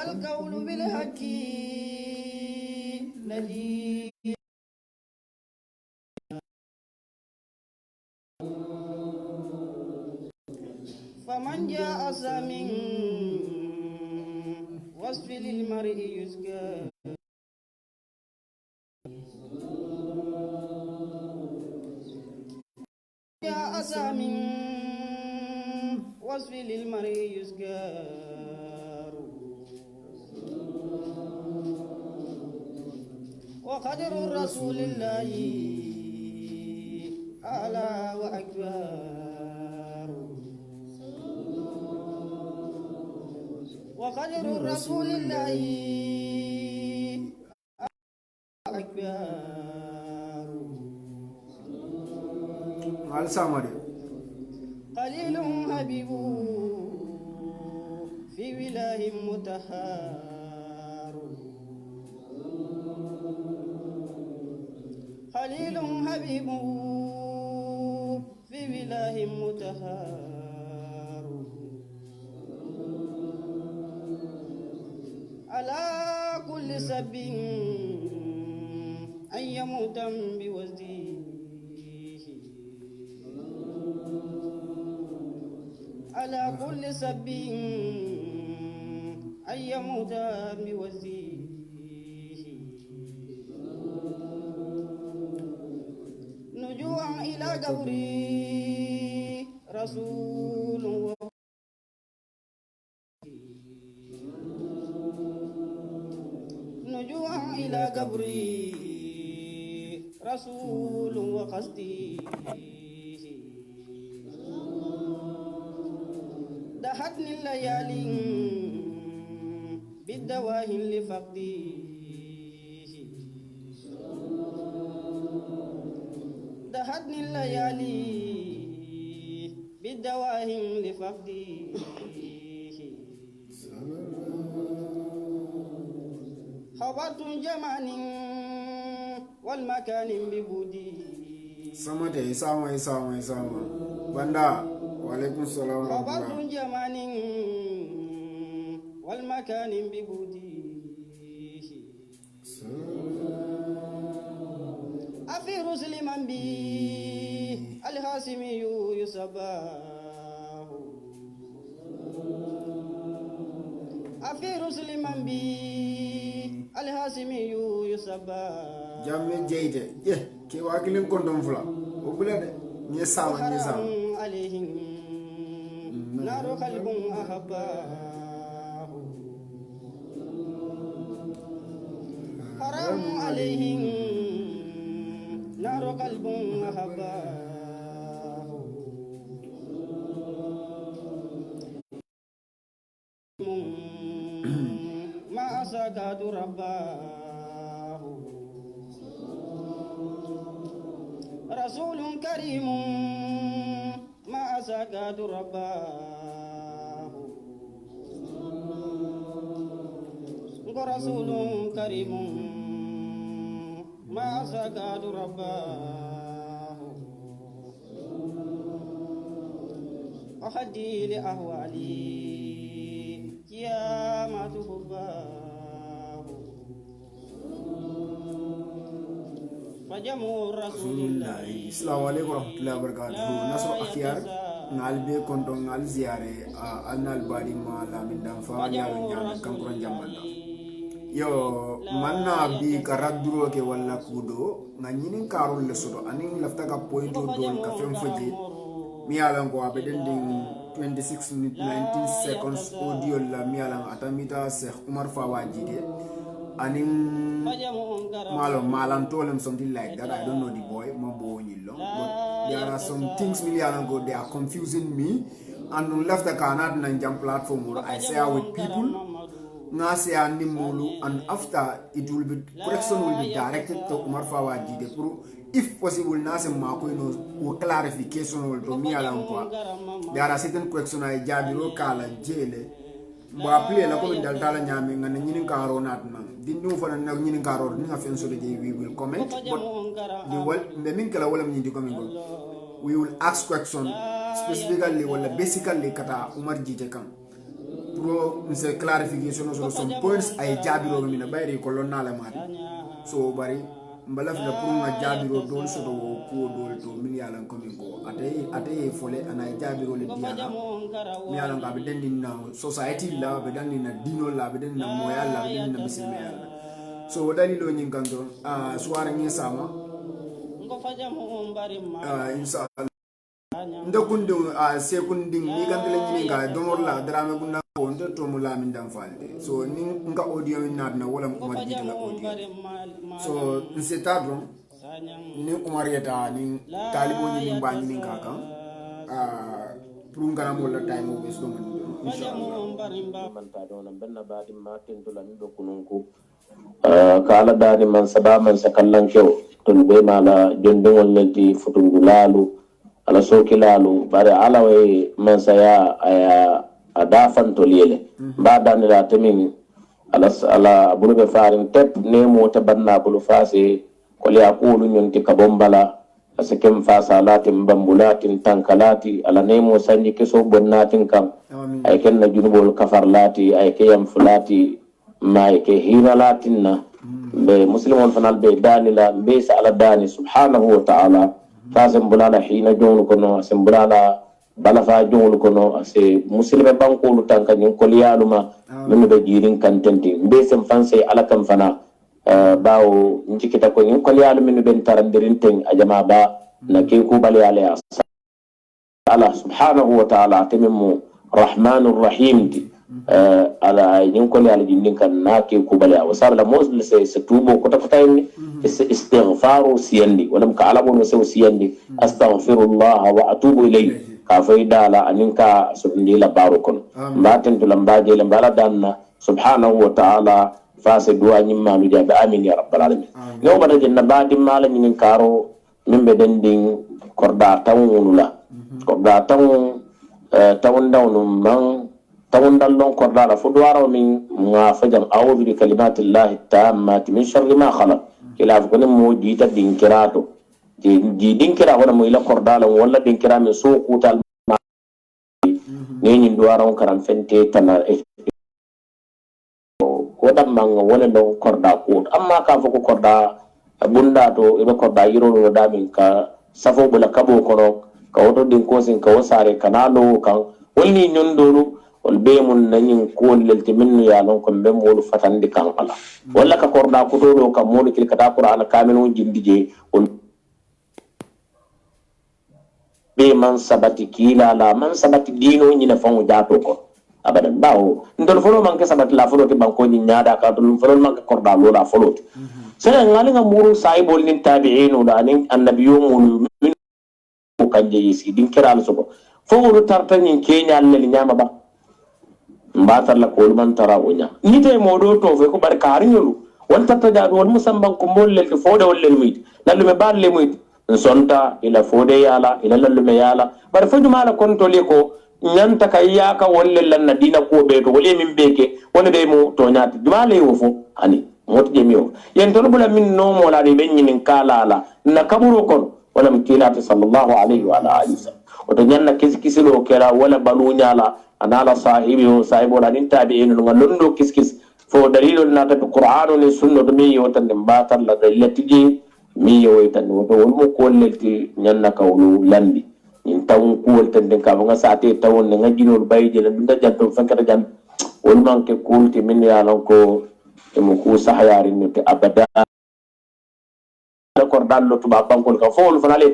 القول بالحق الذي فمن جاء من وصف للمرء يزكى جاء من وصف للمرء يزكار وقدر رسول الله أعلى وأكبر وقدر رسول الله أكبر قليل حبيب في ولاء متهار قليل حبيب في ولاء متهار على كل سب أن يموت بوزده على كل سب أن يموت بوزيه نجوعا إلى قبري رسول نجوعا إلى قبري رسول وقصدي دهتني الليالي بالدواهن لفقدي دهتني الليالي بالدواهن لفقدي خبرت جمان والمكان ببودي سامة سامة بندا وعليكم السلام ورحمة الله. خبرت جمان والمكان ببودي أفي رسل من بي الهاسمي يصباه أفي رسل من بي الهاسمي يصباه جامع جيدة كي واكلين كندوم فلا وبلاد نيسام عليهم نار قلب أحباه حرام عليهم نار قلب أحباه ما أسكت رباه رسول كريم ما أسكت رباه رسول كريم ما أسكت رباه أحدي لأهوالي يا ما تحباه فجمع رسول الله. السلام عليكم ورحمة الله وبركاته. ناسو أخيار نال بي كنتو نال زيارة نال بادي ما لا من دانفا نال نال كمكران جمالا yo manna bi karaduro ke wala kudo na nyinin karol le sodo anin lafta ka pointo dol ka fem faji mi alan ko abeden ding 26 minutes 19 seconds audio la mi alan atamita Sheikh Umar Fawajide anin malam told him something like that. I don't know the boy, but there are some things me alan go they are confusing me and on left the Canada and platform where I share with people and after it will be correction will be directed to Umar Fawajide if possible nase mako no clarification will to me alan ko there are certain questions I jabiro kala jele bo apply la ko dal tala nyame ngane nyini karo nat man di ñu fa na nyini karo ni nga fen so de we will comment but the wal me min kala wala ni di comment we will ask question specifically wala basically kata Umar Jije kan pro nse clarification so some points ay jabiro mina bayri ko lon nala mari so bari mbala fi pour na jabiro dol so do ko dol to min yalan ko min ko ate fole ana jabiro le diana mi yalan ga be dendi na society la be dendi na dino la be dendi na moyal la be dendi na muslimi yalla so dalilo nyin kanto suara ngi sama inshallah ndakundu sekunding ni gandele nyini ga domor la drame kunna wonto to mula min dan falde so ni nga audio min nadna wala umar jita la audio so nsetadro ni umar yata ni talibo ni mbani ni kaka prungana mo la time o beso man inshallah man ta do nan benna baadi ma tento la ndo kununku kala dani man sada man sakallan kew ton be mala jondongol leddi futungulalu ala sokilalu bare alawe man saya aya adafan to lele badani la temin ala bulube farin tep nemo te banna bulu fase ko le aqulu nyonti kabombala asekem fasa latin bambulatin tankalati ala nemo sanji keso bonnatin kam ay ken na junubol kafarlati ay ke yam fulati may ke hinalatinna be muslimon fanal be danila be sa ala dani subhanahu wa ta'ala fasem bulala hina jonu kono asem bulala balafa jonu kono ase muslime bankolu tanka nyin koliyaluma min be jirin kantenti be sem fanse ala kam fana bawo njikita ko nyin koliyalu min ben tarandirin ten ajama ba na ke ku bali ala Allah subhanahu wa ta'ala temimu rahmanur rahim ala nyin koliyalu jindin kan na ke ku bali wa sabla muslim se tubo ko tafatayin istighfaru siyandi wala ka alamu se siyandi astaghfirullah wa atubu ilayhi ka faida la aninka subhanahu la barukun mbaten to lambaje le mbala danna subhanahu wa ta'ala fase duwa nyimma lu jabe amin ya rabbal alamin no bada jenna badi mala nyin karo mimbe dending korda tawunula korda tawun dawnu man tawun dallon korda la fu duwaro min nga fajam a'udhu bi kalimatillahi tammati min sharri ma khalaq kilaf ko mo jita dinkirato ji dinkira wala mo ila kordala wala dinkira min so kutal ni nyin duwaro karam fente tana ko dam manga wala don korda ko amma ka fo ko korda bunda to ibe korda yiro no damin ka safo bula kabo kono ka woto din ko sin ka wasare kanalo kan wonni nyondolu wal be mun nanyin ko lelti minnu ya lon ko be molu fatandi kan ala wala ka korda ko do ka molu kil kata qur'an kamilu jindije on be man sabati kila la man sabati dino nyina fangu jato ko abadan bawo ndol folo man ke sabati la folo ke banko ni nyaada ka dol folo man ke korda lo la folo sere ngali nga muru saibol ni tabi'in da ni annabiyyu mulu min ko kanje yisi din kiral so fo wuro tarta ni kenya le nyama ba mbatar la ko man tara onya nite modo to fe ko bar karinyolu won tatta jaadu won musamban ko molle ke fode wolle mi lalume balle mi sonta ila fode yala ila lalume yala bar foju mala konto le ko nyanta kayaka wolle lan dina ko be to wole min beke wona be mo to nyaati dumale wo fo ani moti jemiyo yen to bula min no mo la de ben nyin kala la na kaburo kon wala mkilati sallallahu alaihi wa alihi wasallam wato nyanna kiskisilo kera wala balunya la anala sahibo la nin tabi'in no londo kiskis fo dalilun na ta qur'anu ni sunna to mi yotan batar la dalilati mi yotan wato wol mo ko lelti nyanna kawlu landi in tawun kuwol tan den ka nga sate tawon nga jinol bayje la dunda janto fankata jan wol manke kulti min ya lon ko e mo ku sahayari ni te abada ko dallo to ba bankol ka fo wol fanale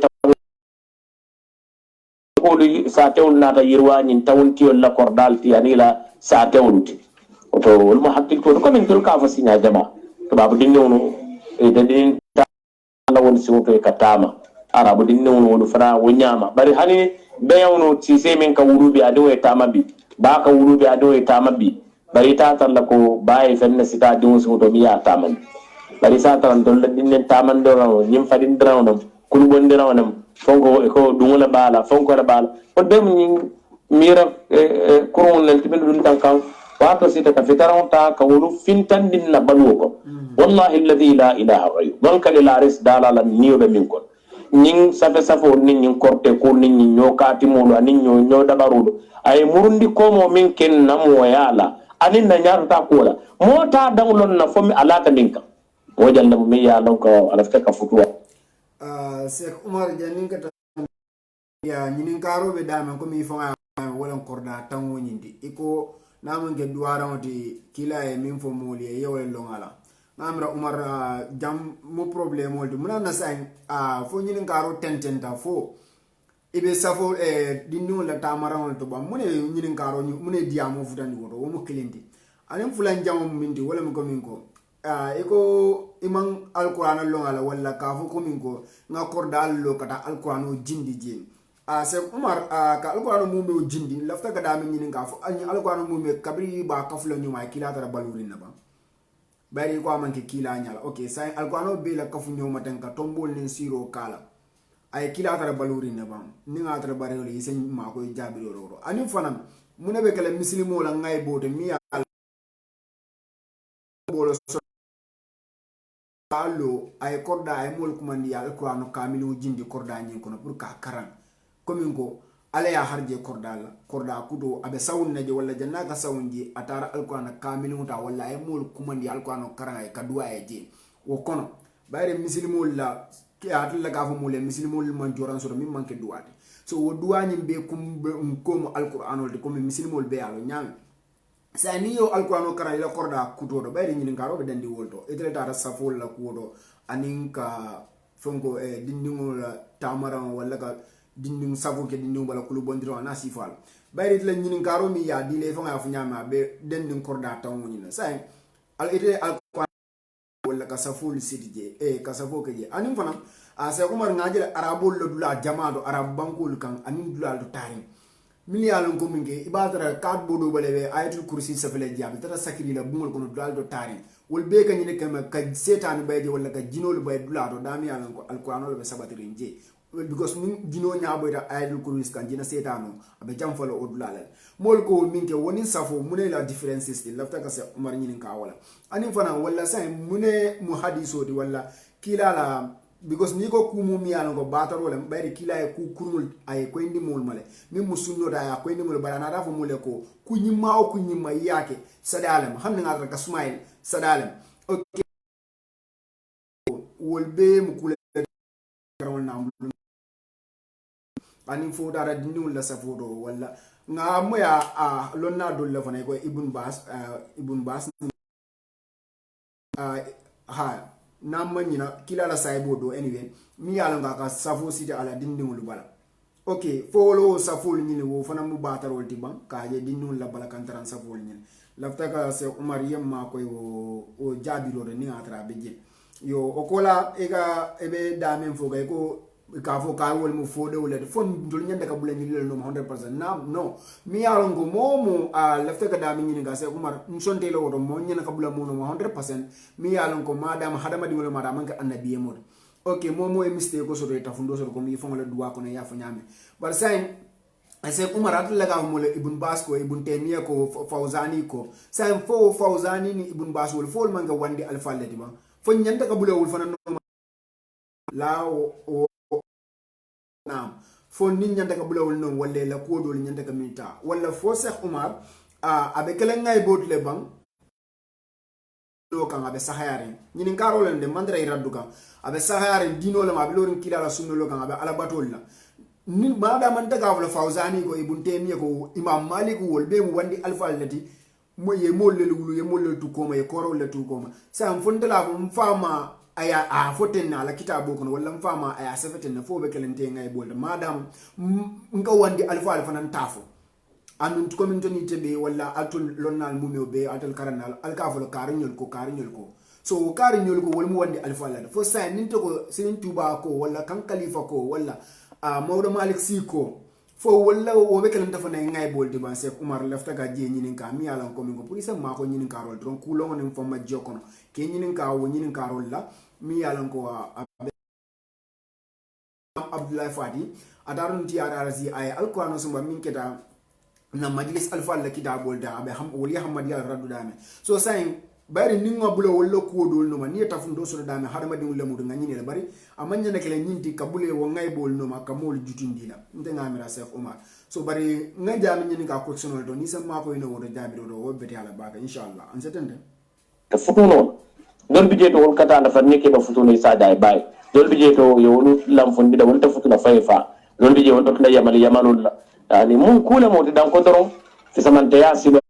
ko li satewul nata yirwani tawun tiol la kordal ti anila satewul ti to wol mo hakkil ko min tul ka fa sinya jama to babu dinno e den la won siwoto e katama arabu dinne wono fana wonyama bari hani bewno ci semen ka wurubi ado e tamabi ba ka wurubi ado e tamabi bari ta tan la ko baye fenne sita dimu so to biya taman bari sa tan don dinne taman do no nyim fadin drawno kul bonde rawnam fonko e ko dumula bala fonko la bala ko dem ni mira kuron lel tiben dun tan kan wato sita ka fitaron ta ka wulu fintan din na balu ko wallahi alladhi la ilaha ghayru man kal la ris dala la niyo be min ko ñing safe safo nin ñing korte ko nin ñi ñoo katimolu anin ñoo dabarulu ay murundi komo min ken namo yala anin na ñarta ko la mota dawlon na fomi alata dinka mo jalla mo mi ya lon ko alafta ka futuwa Sheikh Umar Janin ka ya ñinin karo be dama ko mi fanga wala korda tango ñindi iko namun ke duwara wati kila e min fo moli e yewle longala namra Umar jam mo problème wolde muna na sain fo ñinin karo tententa fo ibe safo dinnu la tamarawol to ba mune ñinin karo mune diamo futandi woto wo mo kilindi anen fulan jamo minti wala mo ko min ko iko imang alquran longala wala ka fo ko min ko nga korda allo kata alquran jindi jeni Sheikh Umar ka alquran mumbe jindi lafta ga dami ñinin ka fo ani alquran mumbe kabri ba kafula ñuma kila tara balurin na ba bari ko amanke kila nyala okay sai alquran be la kafu ñoma tan ka tombol nen siro kala ay kila tara balurin na ba ni nga tara bare wala yisen ma ko jabiro ro ani fanam munabe kala muslimo la ngay bote mi bolo allo ay korda ay mol kumandi alquran kamilu jindi korda ñin kono pour ka karan komin ko ala ya harje korda kudo abe sawun naje wala janna ka sawunji atara alquran kamilu ta wala ay mol kumandi alquran karan ay kadwa ay je wo kono bayre muslimul la ki atla ka fo mole muslimul man joran so mi manke duwati so wo duwani be ko mo alquran wala ko muslimul be alo nyam sa ni yo alquran karan la korda kudo do bayre ñin ngaro be dandi wolto etre tara safol la kudo aninka fonko dindingol tamaran wala ka dinding savo ke dinding bala kulu bondiro na sifal bayri la ñinin karo mi ya dile fa nga fu ñama be dending korda taw ñina say al ite al wala ka saful sidije ka safo ke je anim fanam sa Umar ngajele arabol lo dula jamaado arab bankol kan anim dula do tarim miliyalon ko minge ibadara kad bodo balebe ayatul kursi safale jabi tara sakiri la bungol kono dula do tarim wol be ka ñine kama ka setan bayde wala ka jinol bay dula do dami yalan ko alquran be sabatiri nje because min dino ñaaboyta ayadul kurus kan jina setano abe jam falo odulala mol ko minke woni safo mune la differences de lafta ka se Umar ñinin ka wala ani fana wala say mune mu hadiso di wala kila la because ni ko kumu mi yalla ko batar wala bayri kila e ku kurul ay ko indi mol male min musunno da ya ko indi mol barana da fo mole ko ku nyimma o ku nyimma yake sadalem hamna ngata ka smile sadalem okay wol be mu kula karawol na ani fo dara dindul la safodo wala nga moya lonna dol la fana ko ibn bas ha namanyina kila la saybo do anyway mi yalla nga ka safo sita ala dindul bala okay fo lo safo ni wo fana mu batarol tiban ka je dindul la bala kan taran safo ni lafta ka se Umar yemma ko o jabiro de ni atra beje yo okola ega ebe damen fo gay ko ka fo ka wol mu fo de wala fon dul nyanda ka bulen ni no 100% na no mi yalongo momo lafta ka dami ni ga se Umar nsonte lo do mo nyana ka bulen mo no 100% mi yalongo madam hadama di wala madam ka annabi mo okay momo e mistake ko so do ta fundo so ko mi fo wala duwa ko ne ya fo nyame bar sain ase Umar atla ga mo le ibn bas ko ibn taymiya ko fawzani ko sain fo fawzani ni ibn bas wol fo man ga wandi alfallati ba fo nyanda ka bulen wol fana no la o naam fo nin nyanta ka bulawul non walla la ko do nyanta ka minta walla fo Sheikh Umar abe kala ngay bot le bang do kan abe sahayare nyini karo len de mandra iraddu kan abe sahayare dino le ma be lorin kila la sunno lo kan abe ala batol la ni ma da man daga wala fawzani ko ibn taymiya ko imam malik wol be mu wandi alfa lati mo ye mo le lulu ye mo le tu ko ma ye koro le tu ko ma sa fondala ko fama aya foten na la kitabo kono wala mfama aya sefeten na fo be kelente ngay bolde madam nga wandi alfa nan tafo anun to community tebe wala atul lonnal mumio be atul karanal alkafo karinyol ko so karinyol ko wol mu wandi alfa la fo sa ninte ko sinin tuba ko wala kan khalifa ko wala mawdo malik si ko fo wala o be kelente fo nay ngay bolde ban Sheikh Umar lafta ga je nyinin ka mi yalan ko min ko pour ma ko nyinin ka rol don ku longo nim fo ma jokono ke nyinin ka wo nyinin ka rol la mi yalan ko Abdullah Fadi adarun tiararazi ay alquran sumba min keta na majlis alfa la kitabol da abe ham wali hamad ya raddu dame so saying bari ni ngabula wala ko dol no man ni tafum do so dame hadama di wala mudu ngani le bari amanya nak le nyinti kabule wo ngay bol no ma kamol jutundi la nte ngamira Cheikh Omar so bari nga jami nyini ka ko sonol do ni sa ma ko ino wodo jabi do wo beti ala baka inshallah an setende ta futuno don bije to wol kata la fa ni ke do futuno sa dai bay don bije to yo wolu lam fon bi da wol ta futuna fayfa don bije wol to la yamalul la yani mun kula mo dan ko doron fi samante ya siba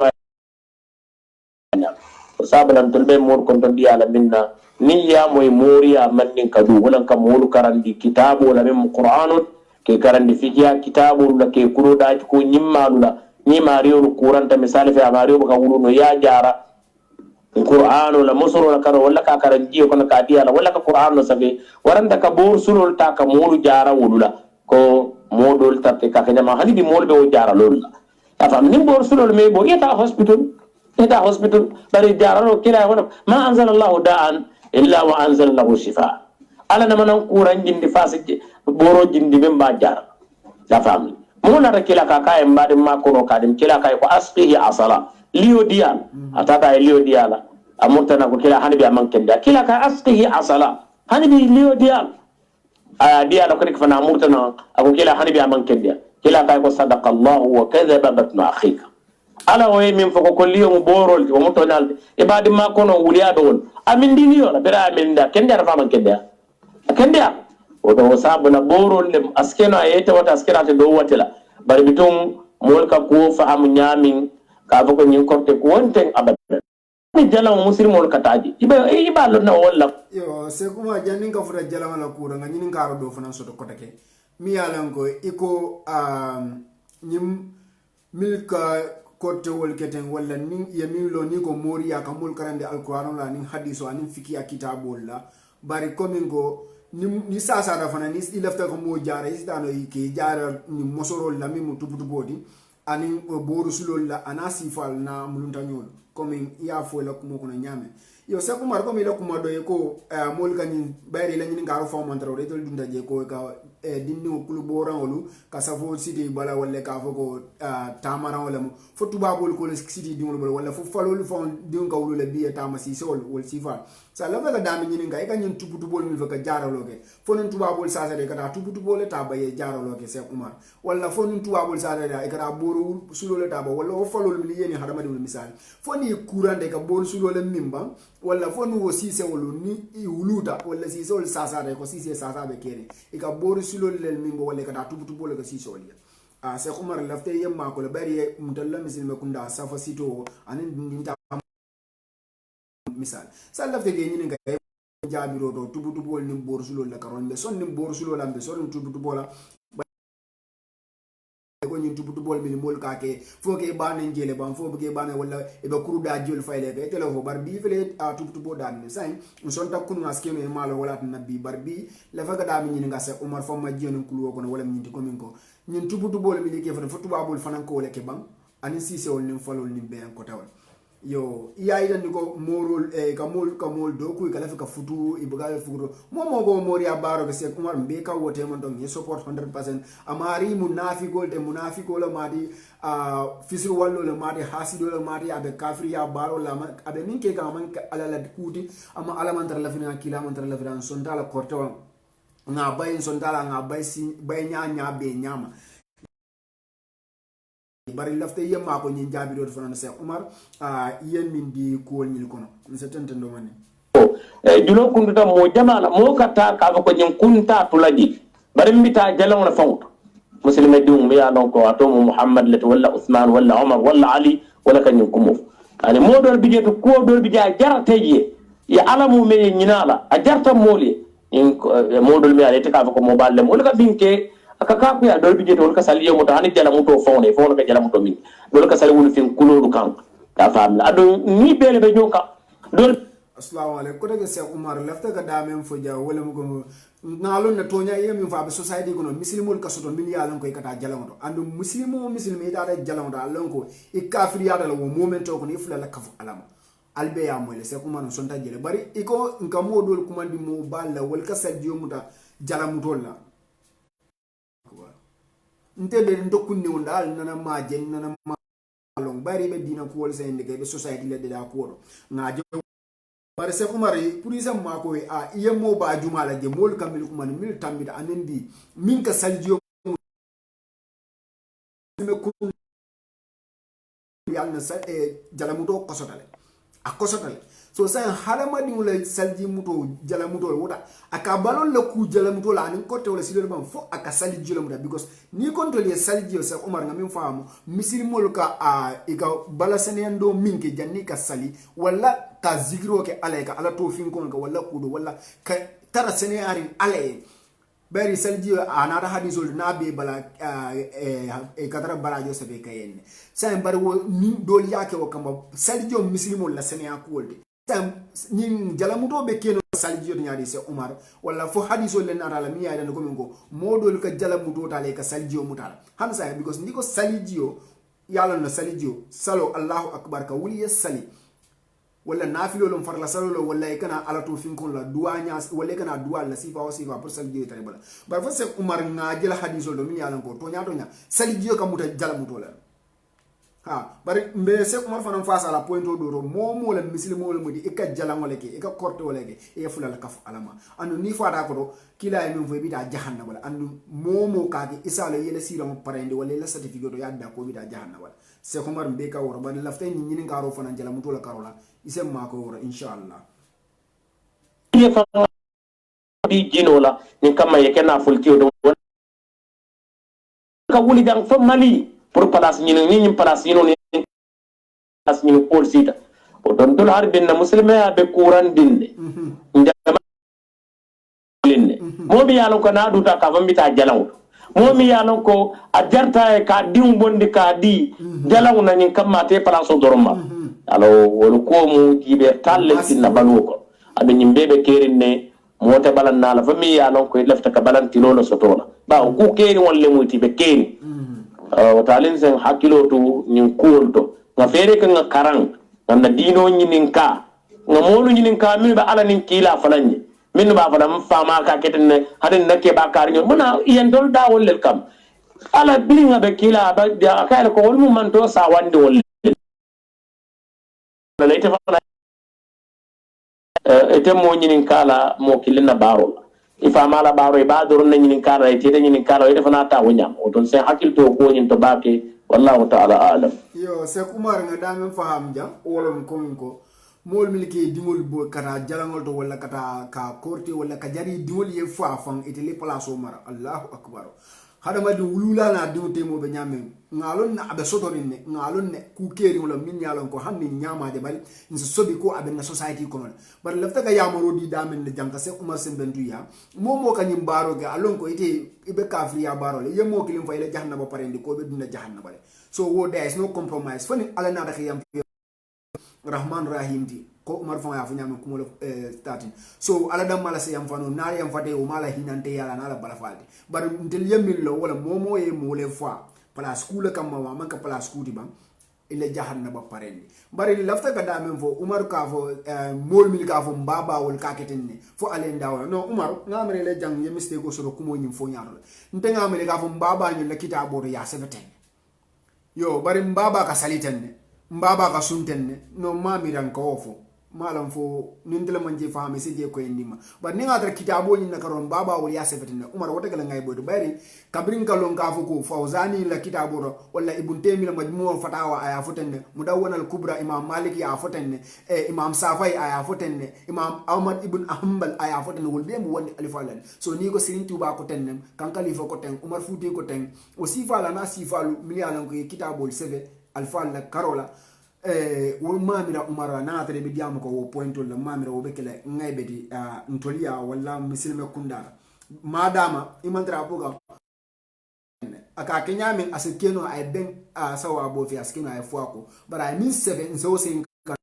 sabanan tulbe mor kon ton diala minna ni ya moy moriya mannin kadu wala kam wolu karandi kitabu wala min qur'anun ke karandi fikiya kitabu la ke kuro da ko nyimmalu la ni mariyo kuranta misali fa mariyo ka wulu no ya jara qur'anu la musoro la karo wala ka karanji ko na ka diala wala ka qur'anu sabe waranda ka bor sulul ta ka molu jara wulula ko modol tatte ka kanya ma hani di molbe o jara lol afam ni bor sulul me bo yeta hospital bari jarano kila wona ma anzalallahu da'an illa wa anzala lahu shifa ala na manan kuran jindi fasije boro jindi men ba jar la family mo na kila ka kay mbade ma ko kadim kila kay ko asqihi asala liyo dial atata liyo diala amurtana ko kila hanbi amman kenda kila ka asqihi asala hanbi liyo dial diala ko fana amurtana ako kila hanbi amman kenda kila kay ko sadaqa allah wa kadhaba batnu akhika ala o min foko ko liyo mo borol o mo tonal e baadi ma kono wuliya do amin diniyo la bera amin da kende ara faman kende o do sabuna borol le askeno ayete wata askena te do watela bari bitum mol ka ko faham nyamin ka foko nyin korte ko wonten abada ni jala muslimol kataji iba lo na wala yo se kuma jannin ka fura jala wala ko nga nyin ngaro do fana so to kotake mi yalan ko iko nyim milka kote wol keten wala nin yamilo ni ko mori ya kamul karande alquran la nin hadiso anin fiki ya kitabul la bari komingo ni sasa da fana ni ilafta ko mo jara isdano yike jara ni mosoro la mi mutubutu bodi anin boru sulol la anasi fal na mulunta nyol komin ya fo la kumo kono nyame yo sa ko mar ko mi la kuma do ko mol kan bari la ni ngaro fo montro re tol dunda je ko ka dinni o kulu boran wolu ka safo city bala wala ka fo ko tamara wala mo fo tubabol ko city dingol wala fo falol fo ding ka wulu le biya tamasi sol wol sifa sa la ga dami ni nga ka nyin tubutubol mi fa ka jaraloge fo non tubabol sa sa de ka tubutubol ta baye jaraloge Cheikh Omar wala fo non tubabol sa de ka da boru sulole ta ba wala o falol mi yeni hadama de misal fo ni kurande ka boru sulole mimba wala fo no sise wolu ni wuluta wala sise wol sa sa de ko sise sa sa be kere e ka boru sulole le mimba wala ka da tubutubol ka sise wol Cheikh Omar lafte yemma ko le bari mutalla misilme kunda safa sito anin dinta misal sa lafte ge nyini nga jabiro do tubutubol nim borsulo la karon be son nim borsulo lambe son tubutubola ko nyin tubutubol mi mol ka ke fo ke banen jele ban fo ke banen wala e be kuru da jol fayle be tele ho bar bi fele a tubutubo da ni sai son ta kunu askeno e malo wala nabi bar bi la faga da mi nyini nga se Omar fo ma jenu kulu ko wala nyinti ko min ko nyin tubutubol mi ke fa tubabol fanan ko wala ke ban ani sise wol nim falol nim be en ko tawal yo iya ida niko morol kamol do ku kala ka futu ibuga futu momo go mori abaro ke Cheikh Omar mbe ka wote mon don ye support 100% amari munafiqol te munafiqol madi fisru wallo le madi hasido le madi abe kafri ya baro la abe minke ka man ala la kuti ama ala man tar la fina kila man tar la fina son dala korto nga bay son dala nga bay si bay nya be nyama bari lafte yemma ko nyi jabi do fana Cheikh Omar yen min di ko nyil kono se tente ndo mane julo kunduta mo jamala mo kata ka ko nyin kunta tulaji bari mbita jalon na fawt muslima dum mi ya non ko ato Muhammad lat wala Uthman wala Umar wala Ali wala kan nyin kumo ani mo dol bije to ko dol bija jarate je ya alamu me nyinala a jarta moli mo dol mi ale te ka ko mo balle mo ka binke aka ku ya dol bije to ka saliyo mo to hani jala mo to fawne ka jala mo to min dol ka sali wul fin kulolu kan ka famla ado ni bele be jonka dol assalamu alaikum ko daga Cheikh Omar lafta ga damen fo ja wala mo ko ngalon na tonya yemi fa be society ko no muslimul ka soto min yalan ko ikata jalan do andu muslimi ita da jalan do alon ko e kafir ya dala wo momento ko ni fula la kafu alama albe ya mo le Cheikh Omar son ta jele bari iko nka modol kumandi mo balla wal ka sajjo muta jalan mutolla ntele ndokunni wonda al nana ma jen nana long bari be dina ko wol sen de be society le de la ko nga je bare se umari pour isam ma ko a yemo ba jumala je mol kamil kuma mil tambida anendi min ka saljiyo me ko yalla sa jalamuto kosotale a kosotale so sa halama di wala salji muto jalamuto wuta aka balon la ku jalamuto la ni kote wala silol bam fo aka salji jalamuto because ni kontrole salji sa umar ngam faamu misil mol ka a ika balasene ndo minke janni ka sali wala ka zigiro ke alayka ala to fin kon ka wala kudo wala ka tara sene arin alay bari salji anara hadisol nabe bala kadara barajo sabe kayenne sa bar ni dol yake o kamba salji o mislimo la sene akolde tam ni jalamuto be keno salji nyaadi se umar wala fo hadisol le nara la mi yaade ko min ko modol ka jalamuto tale ka salji o mutala hamsa because ndiko salji o yalla no salji o salo allahu akbar ka wuli sali wala nafilo lum farla salo wala kana ala to fin kon la duanya wala kana dual la sifa o sifa pour salji tare bala bar fa se umar ngajel hadisol do min yalla ko to nya salji o ka muta jalamuto la ha bari mbe se umar fanan face à la pointo do momo la muslimo le mudi ika jalangole ke ika korte wala ke e fula la kaf alama anu ni fada ko do kila e min fo bida jahannam wala anu momo ka ke isa la yele sira mo parende wala la certificate do yadda ko bida jahannam wala se umar mbe ka woro bari lafta ni nyini ngaro fanan jalamuto la karola ise ma ko woro inshallah ye fa di jinola ni kama yake na fulti do ka wuli jang fo mali pour place ñi place ñino ni place ñi pol sita o don dol har ben muslime ya be kuran dinne ndama linne mo bi yalon ko na duta ka fambita jalaw mo mi yalon ko a jarta e ka dium bondi ka di jalaw na ni kamma te place o doroma alo wol ko mu jibe talle sinna balu ko abe nyimbe be kerinne mo te balan na la fami yalon ko lefta ka balan tilolo sotola ba ku keri won le muti be keri watalin sen hakilo to nyin kulto nga fere ka nga karang nga dino nyinin ka nga molu nyinin ka min ba ala nin kila falanye min ba fala fama ka keten hadin nake ba kar nyon muna yen dol da wollel kam ala bilinga be kila ba da ka ko wol mum man to sa wande wol la lete fala ete mo nyinin kala mo kilina barol ifa mala baro e badoro na nyinin kala e tede nyinin kala e defana ta wonyam o don se hakil to ko nyin to bake wallahu ta'ala alam yo se kumar nga damen faham jam wolon ko mol milki dimol bo kata jalangol to wala kata ka korti wala ka jari dimol ye fafan itele place o mara allahu akbar hada madi wulula na dimte mo be nyame ngalon na abe sotorin ne ngalon ne ku keri wala min yalon ko hanni nyama de bari nsi sobi ko abe na society ko non bar lafta ga yamaro di damen ne janka se umar sen bentu ya momo ka nyim baro ga alon ko ite ibe kafri ya baro le yemo kilim fay le jahannaba parende ko be dina jahannaba so wo there is no compromise fani ala na da yam rahman rahim di ko umar fa ya fanya ko mo starting so ala dam mala se yam fano na yam fate o mala hinante yala na la bala falde bar ntel yemil lo wala momo e mo le fois place school kam ma man ka place school di bam ile jahannaba parendi bari lafta ka da men fo umar ka fo mol mil ka fo mbaba wol ka ketenne fo ale ndaw no umar ngamre le jang yemiste go soro kumo nyim fo nyaaro nte ngamre ka fo mbaba nyi la kitabo ya sebeten yo bari mbaba ka salitenne mbaba ka suntenne no mamiran ka ofo malam fo nindela manje fami se je ko endima ba ninga tra kitabo ni nakaron baba wol ya sefetina umar wota kala ngay bodo bari kabrin kalon ka fo ko fawzani la kitabo ro wala ibn taymi la majmu fatawa aya fotenne mudawwana al kubra imam maliki ya fotenne imam safai aya fotenne imam ahmad ibn hanbal aya fotenne wol be mu wonni alifalan so ni ko sirin tuba ko tenne kan khalifa ko ten umar futi ko ten o sifala na sifalu milialan ko kitabo seve alfal la karola wo mamira umara na tere be diam ko wo pointo la mamira wo bekele ngaybe di ntolia wala misilme kundara madama imantra poga aka kenya min asekeno ay ben sawa bo fi askeno ay fuako bara ay min seven so sen ka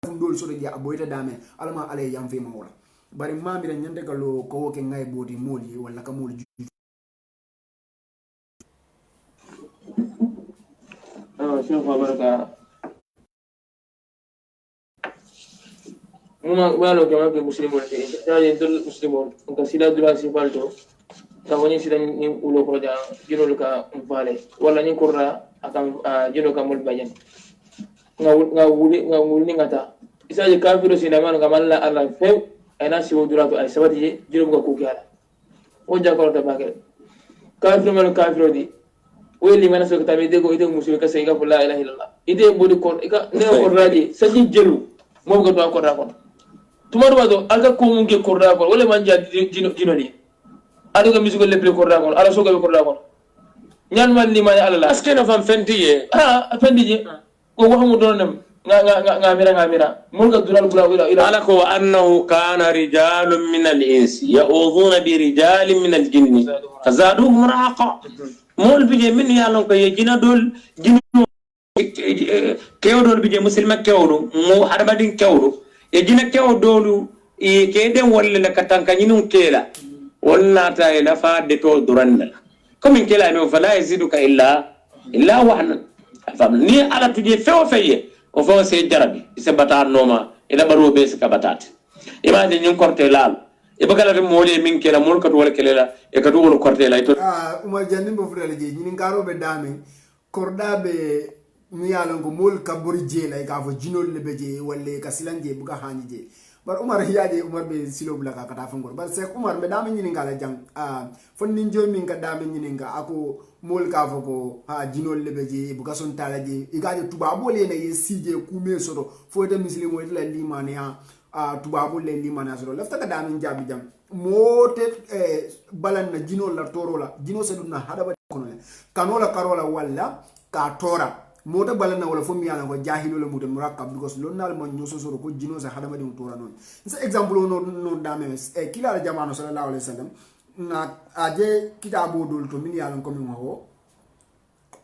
fundol so de aboyta dame alama ale yam fi mawla bari mamira nyande galo ko wo ke ngaybo di moli wala ka moli شوف بركة ما بالو كمان كمسلمون يعني دول مسلمون إنك سيدا دولا سيفالتو تاوني سيدا نيم أولو كروجا جيرو لكا مفالي ولا نيم كورا akan jino kamul bayan nga wuli ngata isaje kafiro sinama ngamalla alla few ayna siwo durato ay sabati jino ko ko kala o jakoro ta bakere kafiro man kafiro di weli mana so tabe de go ide musu ka sai ga la ilaha illallah ide bodi kon ka ne ko raji saji jelu mo go to ko ra kon tumar wado alga ko mun ge ko ra kon wala man jadi jino ni ado ga misugo leple ko ra kon ala so ga ko ra kon ñaan man ni ma ala aske no fam fentiye fendije ko waxamu don nem nga mira mun ga dural bula ila ala ko annahu kana rijalun min al-insi ya'udhuna bi rijalin min al-jinni fazaduhum rahaqa mol bije min yalon ko yejina dol jinu kewdol bije muslima kewdo mo harbadin kewdo e jina kewdolu e keden wolle la katanka nyinun kela wonna ta ila fa de to durannal comme kela no fala yaziduka illa wahnan fam ni ala tuje fewo feye o fo se jarabi se bata noma ila baro be se kabatat imade nyin korte lal e bagala de mole min kela mol kat wala kelela e kadu wala korte la to umar jannim bo frele je nyin ngaro be dame kordabe mi yalon ko mol kabori je lay ka fo jinol le be je wala ka silanje buga hani je bar umar hiyaje umar be silo bula ka kata fangor bar se umar be dame nyin ngala jang fon nin jo min ka dame nyin nga ako mol ka fo ko jinol le be je buga son talaje igaje tubabo le na ye sije kume soro fo de muslimo la limania tubabo le limania soro lafta ka dame jabi jam mote balan na jinol la toro la jino se duna hada ba kono kanola karola walla ka tora mota balana wala fo mi yana ko jahilo le mude murakkab because lonnal mon nyoso soro ko jino sa hada madi tora non sa exemple no dame kila la jamano sallallahu alaihi wasallam na aje kitabo dol to min yana ko mi ho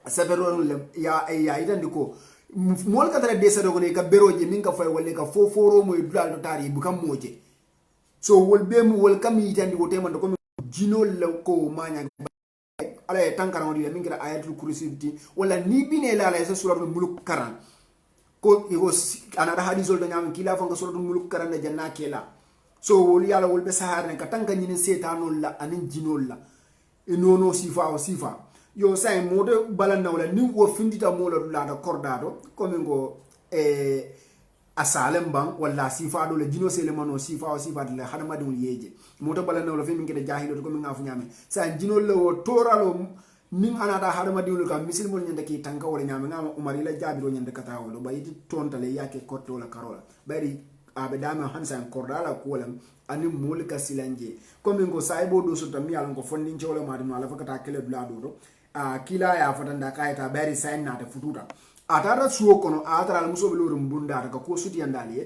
sabero le ya idan diko mol ka tara desado ko ne ka beroje min ka fay wala ka fo foro moy dulal to tari bu kam moje so wol be mu wol kam yitan diko tema ko jino le ko manya ala e tankara wadi min kira ayatul kursi wala ni bine la la suratul muluk karan ko ego ana hadithol da nyam kila fa suratul muluk karan da janna kela so wol yala wol be sahar ne ka tanka nyine setanol la anin jinol la e nono sifa o sifa yo say mode balan na wala ni wo findita mola la da kordado ko min go asalem bang wala sifa do le jino sele mano sifa o sifa de hada madun yeje moto bala no lo fe min gede jahilo ko min ngafu nyame sa jino le wo toralo min anata hada madun ka misil mon nyande ki tanka wala nyame ngama umari la jabiro nyande kata wala bayiti tontale yake kotto la karola bari abe dama hansa kordala ko wala ani molika silanje ko min go saybo do so tam yalon ko fondin cewle madum ala fakata kele blado do kila ya fatanda kayta bari sain na ta fututa atara suo kono atara muso beloro mbunda ka ko suti andali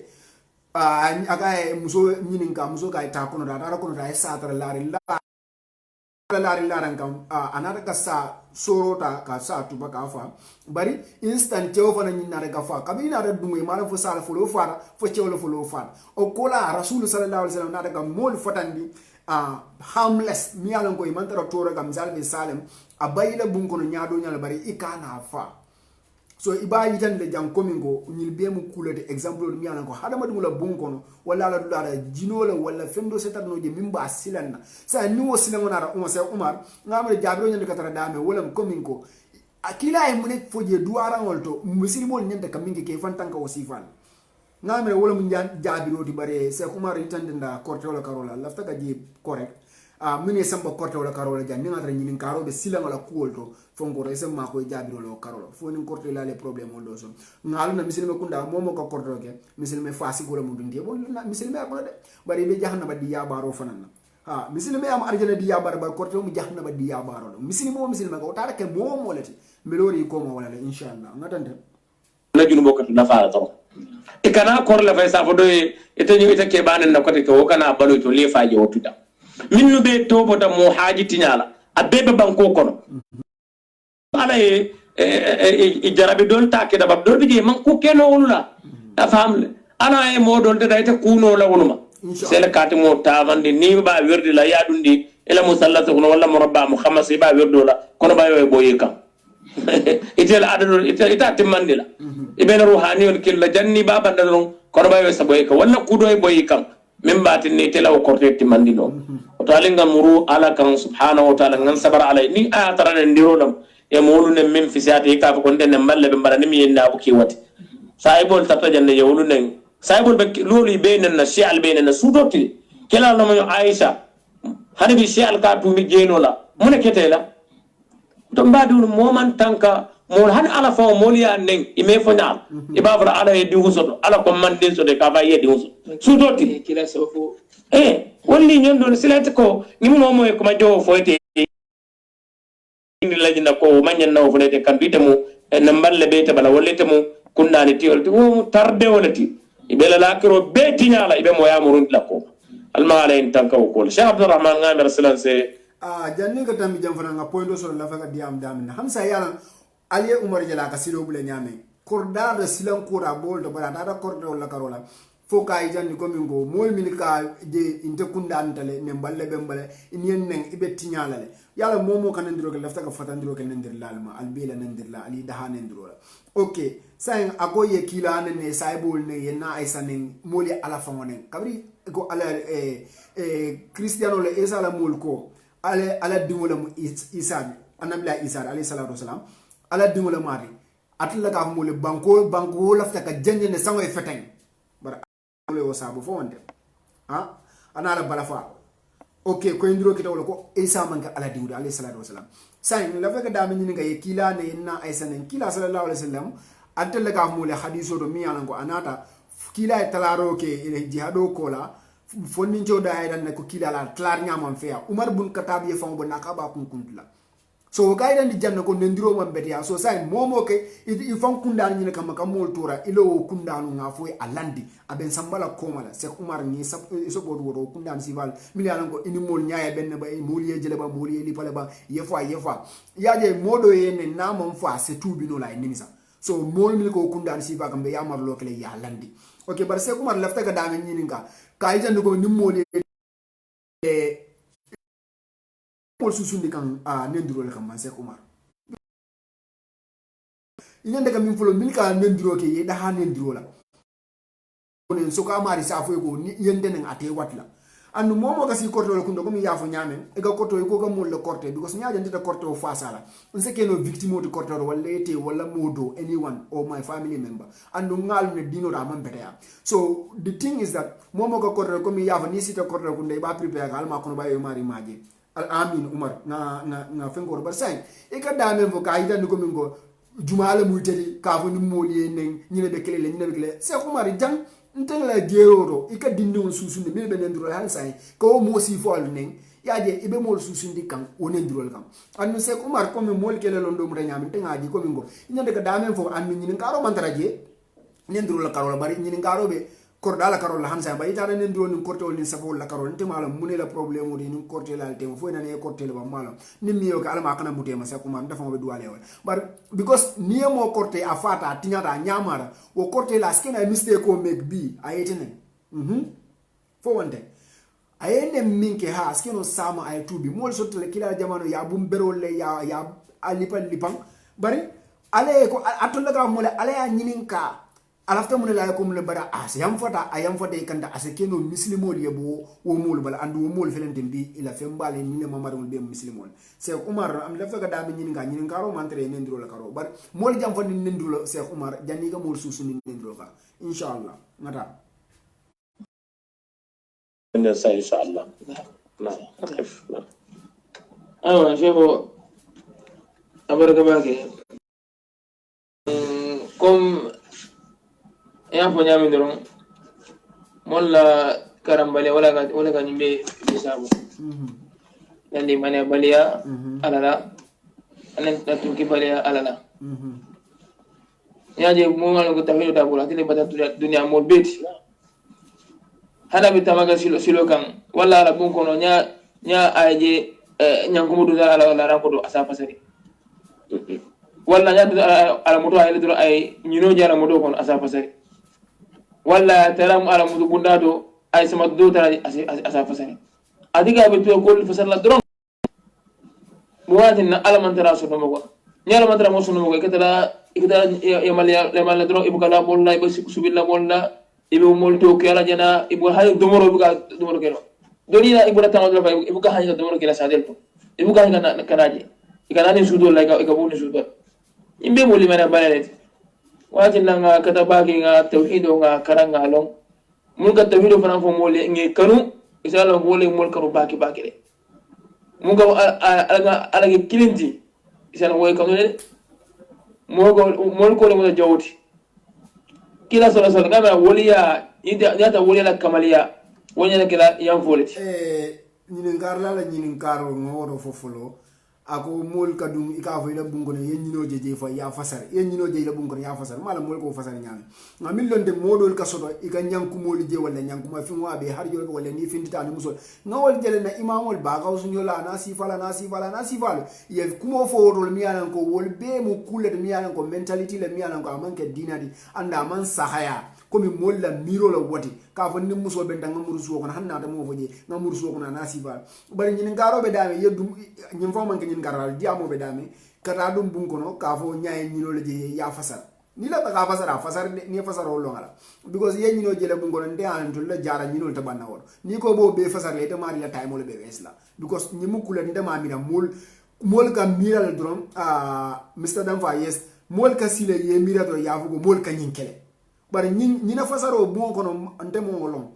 aga muso nyininka muso ka ta kono da atara kono da esa atara lari kam anata ka sa sorota ka sa tuba ka fa bari instant tewo fana nyina ka fa kabina da dumo mala fo sala fo lo fara fo cewlo fo lo fara o kola rasul sallallahu alaihi wasallam nata ka mol fotandi harmless mi alon ko imantara tora kam zalbe salem abayila bunkono nyaado nyala bari ikana fa so iba yitan de jam komingo nyil be mu kulete exemple mi yana ko hada madu la bonkono wala la dula jinola wala fendo setano je mimba silanna sa ni wo silango na umar ngamre jabro nyande katara dame wala komingo akila e munek foje duara ngolto musilmol nyande kaminge ke fantanka wasifal ngamre wala mun jabiro di bare se umar yitande nda korte wala karola lafta ka je correct mine samba korte wala karola jan ninga tra nyinin karo be silanga la kuolto fongo rese ma ko jabiro lo karola fo nin korte la les problème on do so ngalu na misilme kunda momo ko korto ke misilme fasi ko la mudun de bo na misilme ak de bari be jahna ba di ya baro fanana misilme am arjana di ya bar bar korte mu jahna ba di ya baro misilme ko tara ke momo lati melori ko mo wala inshallah ngatante na junu bokatu na fara to e kana kor la fay sa fo do e tanyu ita ke banen na kote ko kana balo to le faaje wotuda minnu be tobota mo haaji tinyala abebe banko kono ala e jarabe dol take da bab dol bije man ko keno wulula da famle ana e modol de dayta kuno la wuluma sele kati mo tavande ni ba werdi la yadundi ila musallatu kono wala murabba mu khamas ba werdo la kono ba yoy boyika itel adadol ita timmandila ibena ruhani wal killa janni ba bandadon kono ba yoy saboyika wala kudo e boyika min batin ni telaw korte timmandino to alinga muru ala kan subhanahu wa ta'ala ngan sabar alay ni a tarane ndirolam e molu ne mem fisati ka ko den malle be mbara ni yenda bu ki wati saibol tata janne yewlu nen saibol be lolu be nen na shi'al be nen na sudoti kala no mo Aisha hani bi shi'al ka tumbi jenola mun ketela to mbadu mo man tanka mo han ala fa mo liya nen ime fo nyaal ibafra ala e di husodo ala ko man den so de ka fa yedi huso sudoti kila sofo wonni nyondo silati ko nimmo mo ko ma jowo foyte ni lajina ko manyan nawo fulete kan bitamo en mballe be tabala wollete mo kunnani tiol to tarde wolati ibela lakiro be tinyala ibe mo yamurun lako alma ala en tanka ko Cheikh Abdurrahman ngamir silan se janni ka tambi jam fana nga pointo so la faka diam damina hamsa yala aliye umar jala ka silo bule nyame korda da silan kura bol to bara da korda wala karola fo kay janni ko min go mol min ka de inte kunda antale ne balle be mbale inen nen ibe tinyala le yala momo kan ndiro ke lafta ka fatandiro ke ndir lalma albila ndir la ali daha ndiro la okay sayin agoye kila ne saibol ne yena aisa ne moli ala fangone kabri ko ala cristiano le isa la mol ko ala dingola mu isa anabla isa alayhi salatu wasalam ala dingola mari atla ka mole banko lafta ka jenne ne sango e feteng bar le wasabu fo wonde ha anala balafa okay ko indiro kita wala ko isa manka ala dingola alayhi salatu wasalam sayin la faka da min nga kila ne na aisa ne kila sallallahu alaihi wasallam atla ka mole hadiso do mi yalan ko anata kila e talaro ke jihado kola fonni joda aydan ne ko kila la tlar nyamam feya Umar bun Khattab ye fam bo nakaba kun kuntla so gaydan di janna ko ndiro mam betia so say momo ke i fam kundan ni kam kam mol tora ilo kundanu nga foy alandi aben sambala komala Sheikh Umar ni so bodu wodo kundan sival miliyan ko ini mol nyaaya ben ba mol ye jele ba mol ye li pale ba yefa yaje modo ye ne namam fa se tubi no lay nimisa so mol mil ko kundan siva kam be yamar lo kele ya landi okay bar Sheikh Umar lafta ga danga ni ninga kay jandu ko nimmole pol susundi kan nenduro le kan man Sheikh Umar inende kam min fulo min ka nenduro ke ye da ha nenduro la onen so ka mari sa fo ko yende nen ate watla andu momo ga si korto le kundo ko mi yafo nyame e ga korto ko ga mol le korte because nyaaje ndita korto fa sala on se ke no victime de korto wala ete wala modo anyone or my family member andu ngal ne dino da man betea so the thing is that momo ga korto ko mi yafo ni sita korto ko ndey ba prepare ga alma kono ba yo mari maje al amin Umar na fengo bar sai e ka dame vo ka ida ko min go jumala muy tedi ka fo ni moli nen ñine be kele ñine be kele Sheikh Umar jang nteng la gero ika dindul susunde mi be nendro han sai ko mo si fol nen yaje ibe mol susundi kan onendrol kam annu Sheikh Umar ko mi mol kele londo mu tanyam tenga di ko min go ñande ka dame fo an mi ñine ngaro mantaraje nendrol karola bari ñine ngaro be kordala karol han sa bay tara nen drone korte wol ni safol la karol te malam mune la problème di ni korte la te fo na ne korte la ba malam ni miyo ka alma kana mute ma sa kuma dafa be duwale wal bar because ni mo korte afata tinyata nyamara o korte la skena mistake ko make bi ayetene fo wonde ayene minke ha skeno sama ay tubi mol sotte le kila jamano ya bum berol le ya alipal lipang bari ale ko atolla ga mole ale ya nyininka alafta mun la ko mun bara as yam fota ayam fota kanda asekeno muslimol yebo wo mol bala andu wo mol felente bi ila fembale ni ne mamadou be muslimol Sheikh Umar am lafa ga dami ni nga ro mantre ne ndro la karo bar mol jam fonni ne ndro Sheikh Umar janni ga mol susu ni ndro ka inshallah ngata ne sa inshallah na awa shebo abaraka bake comme ya fo nyami doron molla karambale wala ga nyimbe bisabu nandi mane baliya alala anen tatuki baliya alala yaje mo ngalo ko tawido da bula tele bata dunya mo beti hada bi tamaga silo kan wala ala bun kono nya aje nyangumu du ala ranko do asa fasari wala nya ala moto ay ledro ay nyino jara moto kono asa fasari wala taram ala mudu bundado ay sama do tara asa fasani adiga be to ko fasalla dron muwatin na ala man tara so no ko nyala man tara mo so no ko ikata yamal dron ibu kala bolla ibu subilla bolla ibu molto ko ala jana ibu hay domoro buga domoro kelo donina ibu rata ngol fa ibu ka hay domoro kela sadel to ibu ka kana kanaje ikanani sudo la ikabuni sudo imbe moli mana balale wati nga katabaki nga tauhido nga karanga long mun ka tauhido fana fo moli ngi kanu isala moli mol kanu baki de mun ga ala ge kilinti isala woy kanu de mol ko le mo jawti kila sala sala ngama woliya ita woliya la kamaliya wonya kila yan foliti ñinin kar la ñinin karo ngoro fofolo ako mol kadum ika fo ila bungo ne yenyino jeje fa ya fasar yenyino je ila bungo ya fasar mala mol ko fasar nyame ngamil londe modol ka sodo ika nyanku moli je wala nyanku ma fi wa be har yo wala ni findita ni musol ngawol jele na imamol ba gaw sunyo la na sifala ye kumo fo rol mi anan ko wol be mu kulle mi anan ko mentality le mi anan ko amanke dinadi anda man sahaya komi molla miro la wati ka fo ni muso be danga mursu ko hanna ta mo foje na mursu ko na sifala bari ñin ngaro be dame yedum ñin fo man ke ñin garal diamo be dame kata dum bunko no ka fo nyaay ñino le je ya fasar ni la ka fasar ni fasar o ngala because ye ñino je le bunko no de an to la jara ñino ta banna won ni ko bo be fasar le te mari la time le be wesla because ñimu kula ndema mira mol ka mira le drum Mr. Danfa yes mol ka sile ye mira to ya fugo mol ka ñin kele bari ñina fasaro bon kono ndemo wolon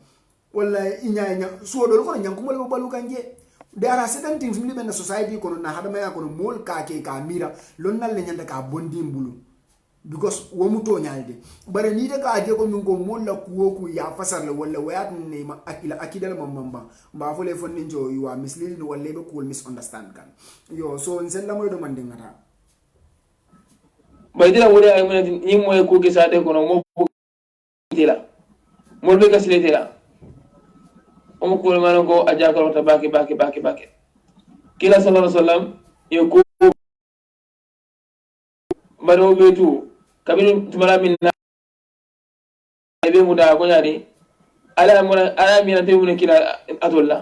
wala inya suodol kono ñanku mol balu kanje there are certain things in the society kono na hadama ya kono mol ka ke ka mira lonnal le nyanda ka bondi mbulu because wo muto nyalde bare ni de ka je ko min ko mol la ku ya fasar le wala wayat ne ma akidal mamamba ba fo le fon ninjo you are misleading wala be cool misunderstand kan yo so nsen la moy do mande ngata bay dila wori ay mun ni moy ko ke sa de kono mo dila mol be ka sile dila omo ko man ko aja ko ta baki kila sallallahu alaihi wasallam yo ko baro betu kabin tumara min na be muda ko nyari ala mi na te mun kila atolla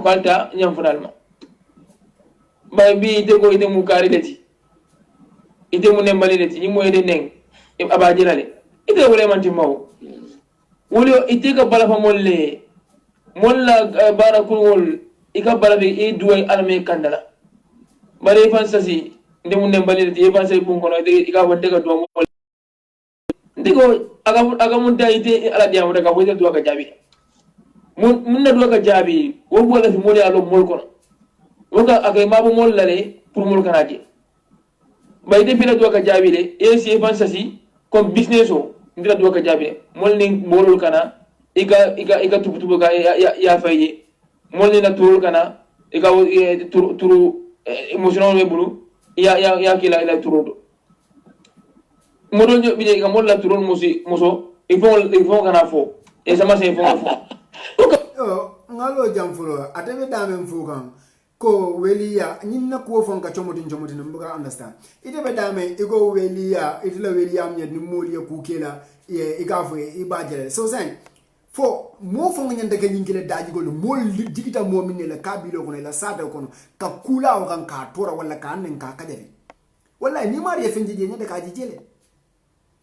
kwalta nyam funalma bay bi te ko ite mu kari leti ite mu nembali leti ni moy de neng abaje lale ite wole man timaw wuli itika bala fa molle molla barakul ika bala be duway alme kandala bare fan sasi ndemu nembali de fan say bun kono ika wonde ga do mol ndiko aga mun dayite ala diamu daga bo do ga jabi mun na do ga jabi wo bo la fi moli alo mol kono woga aga mabu mol lale pour mol kanaje bayde fi la do ga jabi de e si fan sasi comme business o ndira do ka jabe mol ni bolul kana iga tubu ga ya faye mol ni na turul kana iga turu emotional me bulu ya kila ila turu modol jo bide iga mol la turul muso il faut kana fo e sama se fo ngalo jamfulo atebe dame mfukan ko weliya nyinna ko fon ka chomodi mbuga understand ite be dame igo weliya itla weliya amnya ni moliya ku kela e igafo e bajere so sen fo mo fon nyanda ke nyinkile daji gol mol digita mo minne la kabilo kono la sada kono ka kula o kan ka tora wala ka annen ka kadere wala ni mari e fenje nyanda ka jijele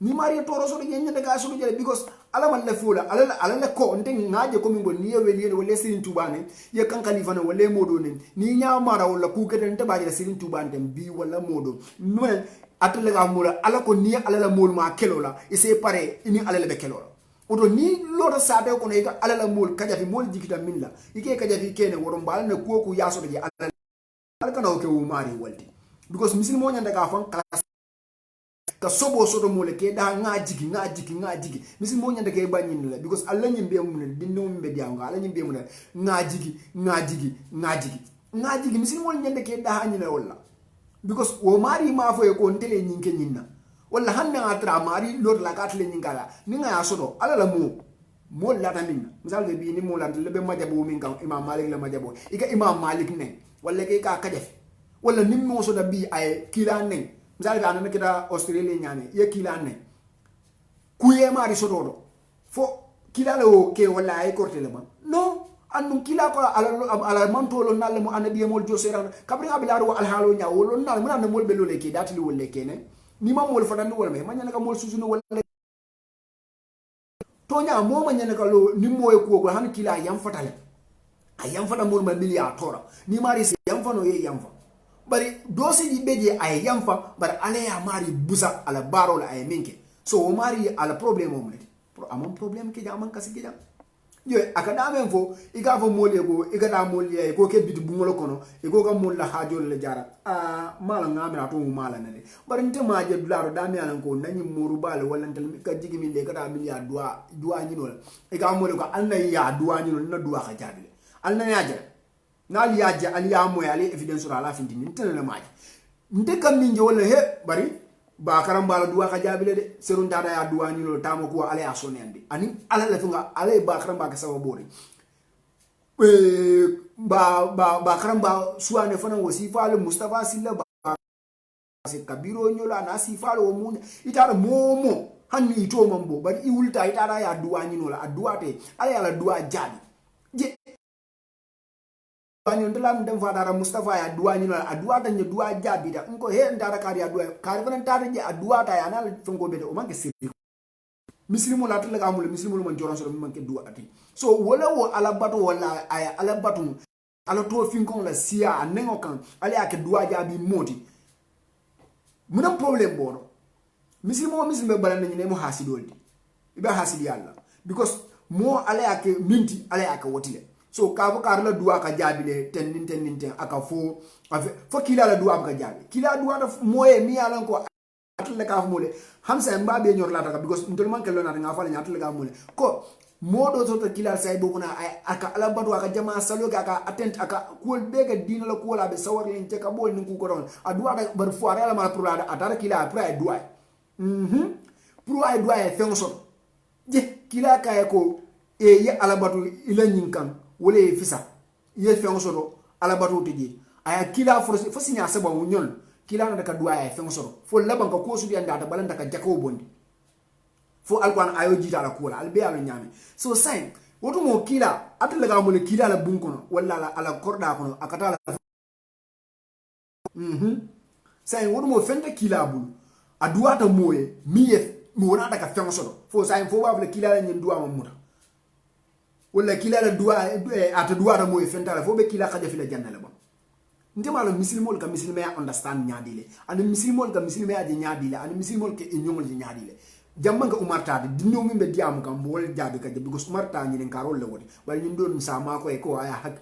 ni mari toro so nyanda ka so jele because ala man la fula ala ko nte ngaje ko mingo ni weli wala sirin tubane ye kan khalifa na wala modo ni nya mara wala ku kete nte baje sirin tubane bi wala modo men atale ga mula ala ko ni ala la mol ma kelola ise pare ni ala la be kelola odo ni lodo sabe ko ne ala la mol kaja fi mol dikita minla ike kaja fi kene woro mbal na ko ku yaso de ala kana o ke wu mari waldi because misil mo nyanda ka fon ka sobo soto mole ke da ngajigi misi mo nyanda ke banyin la because alla nyimbe mun dinno mbe dianga alla nyimbe mun ngajigi misi mo nyanda ke da hanyina wala because o mari ma fo e ko ntele nyinke nyinna wala hanna atra mari lor la katle nyingala ninga ya soto alla la mo la tamin misal de bi ni mo la le be majabo min kan imam malik la majabo ika imam malik ne wala ke ka kadef wala nimmo so da bi ay kila ne misal ga nan kita Australia nyane ye kila ne kuye mari sododo fo kila lo ke wala ay korte le man no annu kila ko ala mantolo nalle mo anabi mol josera kabri abilaru al halo nya wolo nal mo nan mol bello le ke datli wolle kene ni ma mol fadandu wala me manya ka mol susunu wala to nya mo manya ka lo ni moy ko han kila yam fatale a yamfa na mulma miliya tora ni mari se yamfa no ye yamfa bari dosi di beje ay yamfa bar ale ya mari busa ala baro la ay minke so o mari ala problème o mle amon problème ke jaman kasi ke jam yo akada men fo iga fo mole ko iga da mole ko ke bitu bungolo kono e ko ga mol la hajol le jara mala ngamira to mala ne bar nte maje dularo da mi alan ko nani muru bal wala ntel ka jigi mi le kada mi ya dua nyino la iga mole ko alna ya dua nyino na dua ka jabile alna ya jara nal ya ja al ya moy ali evidence ala findi ni tele maje nte kam ni wala he bari ba karam bala dua ka jabile de serun dada ya dua nyino tamo ko ale asonende ani ala la funga ale ba karam ba ka sababori ba karam ba suane fana wasifa al mustafa silla ba se kabiro nyola na sifa lo munya itara momo hanni ito mambo bari iwulta itara ya dua nyino la adua te ale ala dua jabi je banyo ndala mdem fadara mustafa ya dua nyino la adua ta nye dua jabi da nko he ndara kari adua kari fana ndara je adua ta ya na fongo bede o manke sirri mislimu la tele gamul mislimu man joran so manke dua ati so wala wo ala bato wala aya ala bato ala to finkon la sia anengo kan ale ake dua jabi moti muna problem bono mislimu balana ni mo hasidoldi iba hasidi yalla because mo ale ake minti ale ake wotile so ka ko karla dua ka jabile ten aka fo kila la dua ka jabi kila dua da moye mi yalan ko atle ka mole hamsa mbabe nyor la taka because ntol man kello na nga fala nyatle ka mole ko modo to kila say bo na aka ala badu aka jama salo aka attent aka kol bega dino la ko la be sawar len te ka bol ni ko don adua da bar foare ala ma pour la atara kila pour ay dua pour ay dua e fenso je kila ka ko e ya ala badu ila nyinkan wala fisa ye fenso do ala badu tiji aya kila fo sinya saba wonyon kila na daga dua ya fenso fo laban ka ko su di anda ta balanta ka jakaw bondi fo alquran ayo jita la kula albe alo nyami so sai woto mo kila atale ga mo le kila la bunkono wala ala korda kono akata la sai woto mo fente kila bulu adua ta moye miye mo na daga fenso fo sai fo ba kila la nyen dua mamuta wala kila la dua ata dua ta moye fenta la fo be kila khaja fila janna la ba ndema la muslimol ka muslima ya understand nyaadile an muslimol ka muslima ya nyaadile an muslimol ke nyongol nyaadile jamman ka umarta de dinno min be diam kam bol jaabe ka jabi gus umarta ni en karol le wodi bal ñun don sama ko e ko aya hak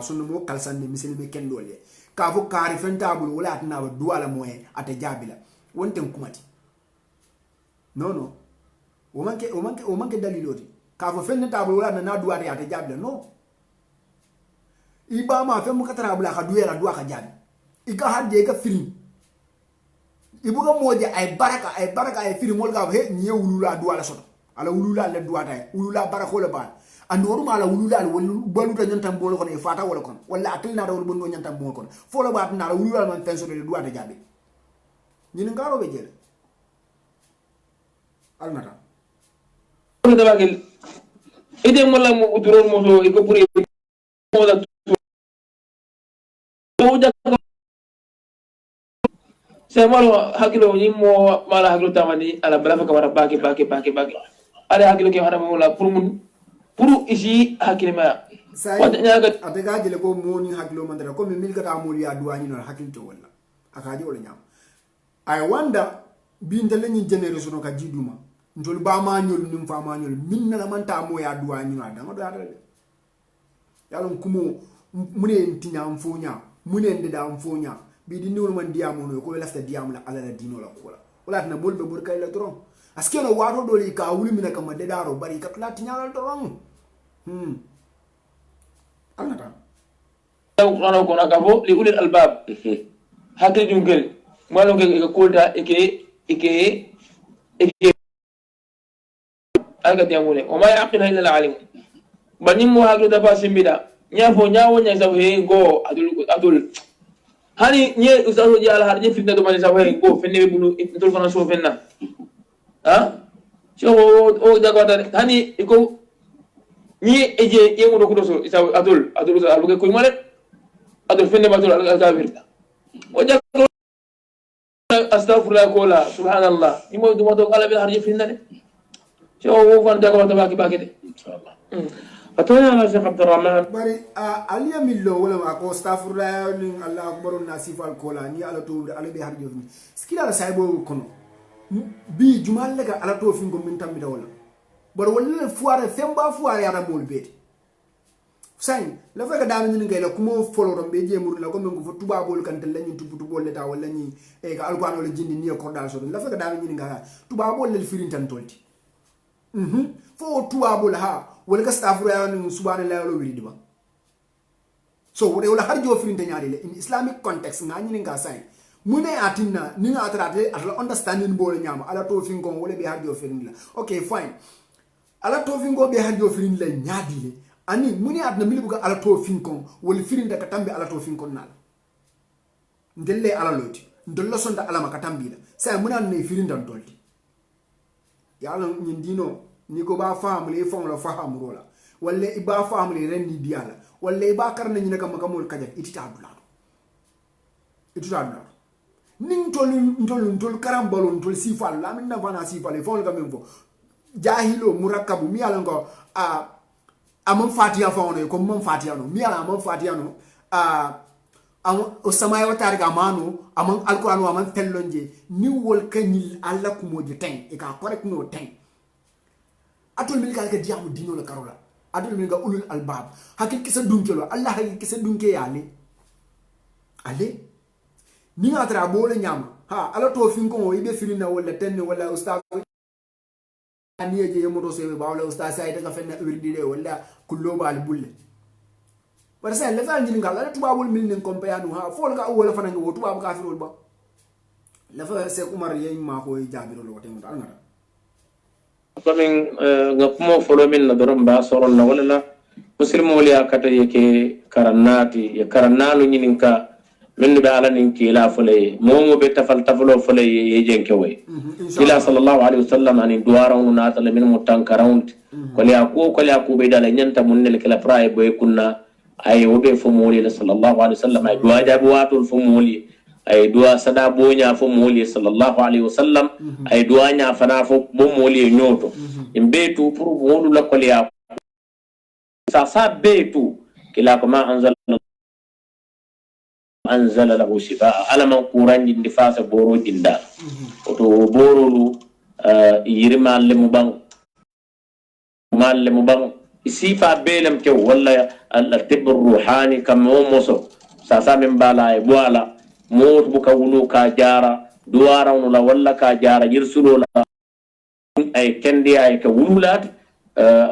sunu mo kalsan ni muslime ken dole ka fo kari fentabul wala atna ba duala moye ata jaabila wonten kumati no o manke daliloti ka fo fentabul wala na duata ata jaabila no iba ma fe mu katara bula ka duela dua ka jabi iga hadde ga firi ibuga moje ay baraka ay firi mol ga he nye wulula dua la soto ala wulula la dua tay wulula barako le ba andoru mala wulula wol balu ta nyantam bol ko e fata wala kon wala atlina da wol bon nyantam bol kon fo la ba na la wulula man tenso de dua ta jabi ni ngaro be jele almata ko da bagel ide mo la mo uduron mo so iko puri mo la saya malu hakilo ni mo mala hakilo tamani ala balafa kamara baki ala hakilo ke hana mo la pour isi hakile ma wata nyaga atega jele ko moni hakilo mandara ko mi milka ta moli adwani no hakil to wala akaji wala nyam I wonder binde la ni generation ka jiduma ndol ba ma nyol nim fa ma nyol min na man ta mo ya adwani no da ngado ya yalon kumo mune tinya mfunya mune ndeda mfunya bi di niwol man diamu no ko lafta diamu la ala la dino la kola wala na bolbe burkay la tron aske no wado doli ka wuli mina kam de daro bari kat la tinyal tron alnata qur'an ko na gabo li ulil albab hakki jungel malo ke kolda eke aga diamule o ma yaqila illa alalim banim mo hakki da basimbida nyafo nyawo nya saw he go adul hani nye ustazo ji ala harje fitna do mani saw he go fenne be bulu intol fana so fenna ha so o jagwata hani iko ni eje yengo do ko so isaw adul aluge ko male adul fenne matul al kafir o jaggo astaghfirullah kola subhanallah imo do moto kala be harje fitna de so o fan jagwata baki de inshallah atoya ala Sheikh Abdurrahman bari aliya millo wala ma ko astaghfirullah ni Allah akbar nasif al kola ni ala to ala be harjo ni skila la saybo kono bi jumal lega ala to fingo min tammi da wala bar wala fuare femba fuare ya mol beti sain la fa ga dami ni ngela kumo folo ron be je mur la ko men ko tuba bol kan tel lañu tubu bol leta wala ni e ga alquran wala jindi ni ko dal so la fa ga dami ni ngala tuba bol le firin tan tolti fo tuba bol ha wala ka astaghfirullah ni subhanallahi wala wiri diba so wala harjo firin tan yaade le in islamic context ngani ni nga sain mune atinna ni nga atrate atla understanding bol nyama ala to fingo wala be harjo firin la okay fine ala to fingo be harjo firin la nyaadi le ani muni adna mili buga ala to finkon wala firinda ka tambi ala to finkon nal ndelle ala loti ndollo sonda ala makatambi la sai muna ne firinda ndolti yalla nyindino ni ko ba famule fon la fahamuro la wala iba famule rendi diala wala iba karna nyina kam kamol kajak itita abdullah ning tol karambalo tol sifal la min na bana sifal fon ga membo jahilo murakkabu mi ala ngo amam fatiha fawono ko mam fatiha no mi ala amam fatiha no o samaya watari ga manu amam alquran wa man tellonje ni wol kanil alla ko moje ten e ka correct no ten atul mil ka diamu dino la karola atul mil ga ulul albab hakki kisa dunkelo allah hakki kisa dunke yale ale ni ngatra bole nyama ha ala to finko o ibe firina wala ten wala ustaz ani je yomoto sebe bawla ustaz ay daga fenna wirdide wala kullo bal bulle par sa la fal jini ngala tubabul milnin kompayanu ha fol ga wala fananga wo tubab kafirul ba la fa se umar yey ma ko jabiro lo te ngata ngata komin ngakumo folo min na doron ba soron na wala muslimo li akata yake karannati ya karannalu nyininka min be ala nin kila fole momo be tafalo fole ye jenke way kila sallallahu alaihi wasallam ani duwara on na tala min mutankarawnt ko li aku be dala nyanta munnel kala praye boy kunna ay wobe fo moli sallallahu alaihi wasallam ay duwa jabu watul fo moli ay duwa sada bonya fo moli sallallahu alaihi wasallam ay duwa nya fana fo bo moli nyoto imbe tu pour wolu la ko li sa betu kila ko ma anzala lahu shifaa ala man quran din difasa boro dinda oto borolu yirma le mubang isifa belem ke wala al tib ruhani kam moso sa min bala e boala mot bu kawulu ka jara duwara la wala ka jara yirsulo la ay kendi ay ka wululat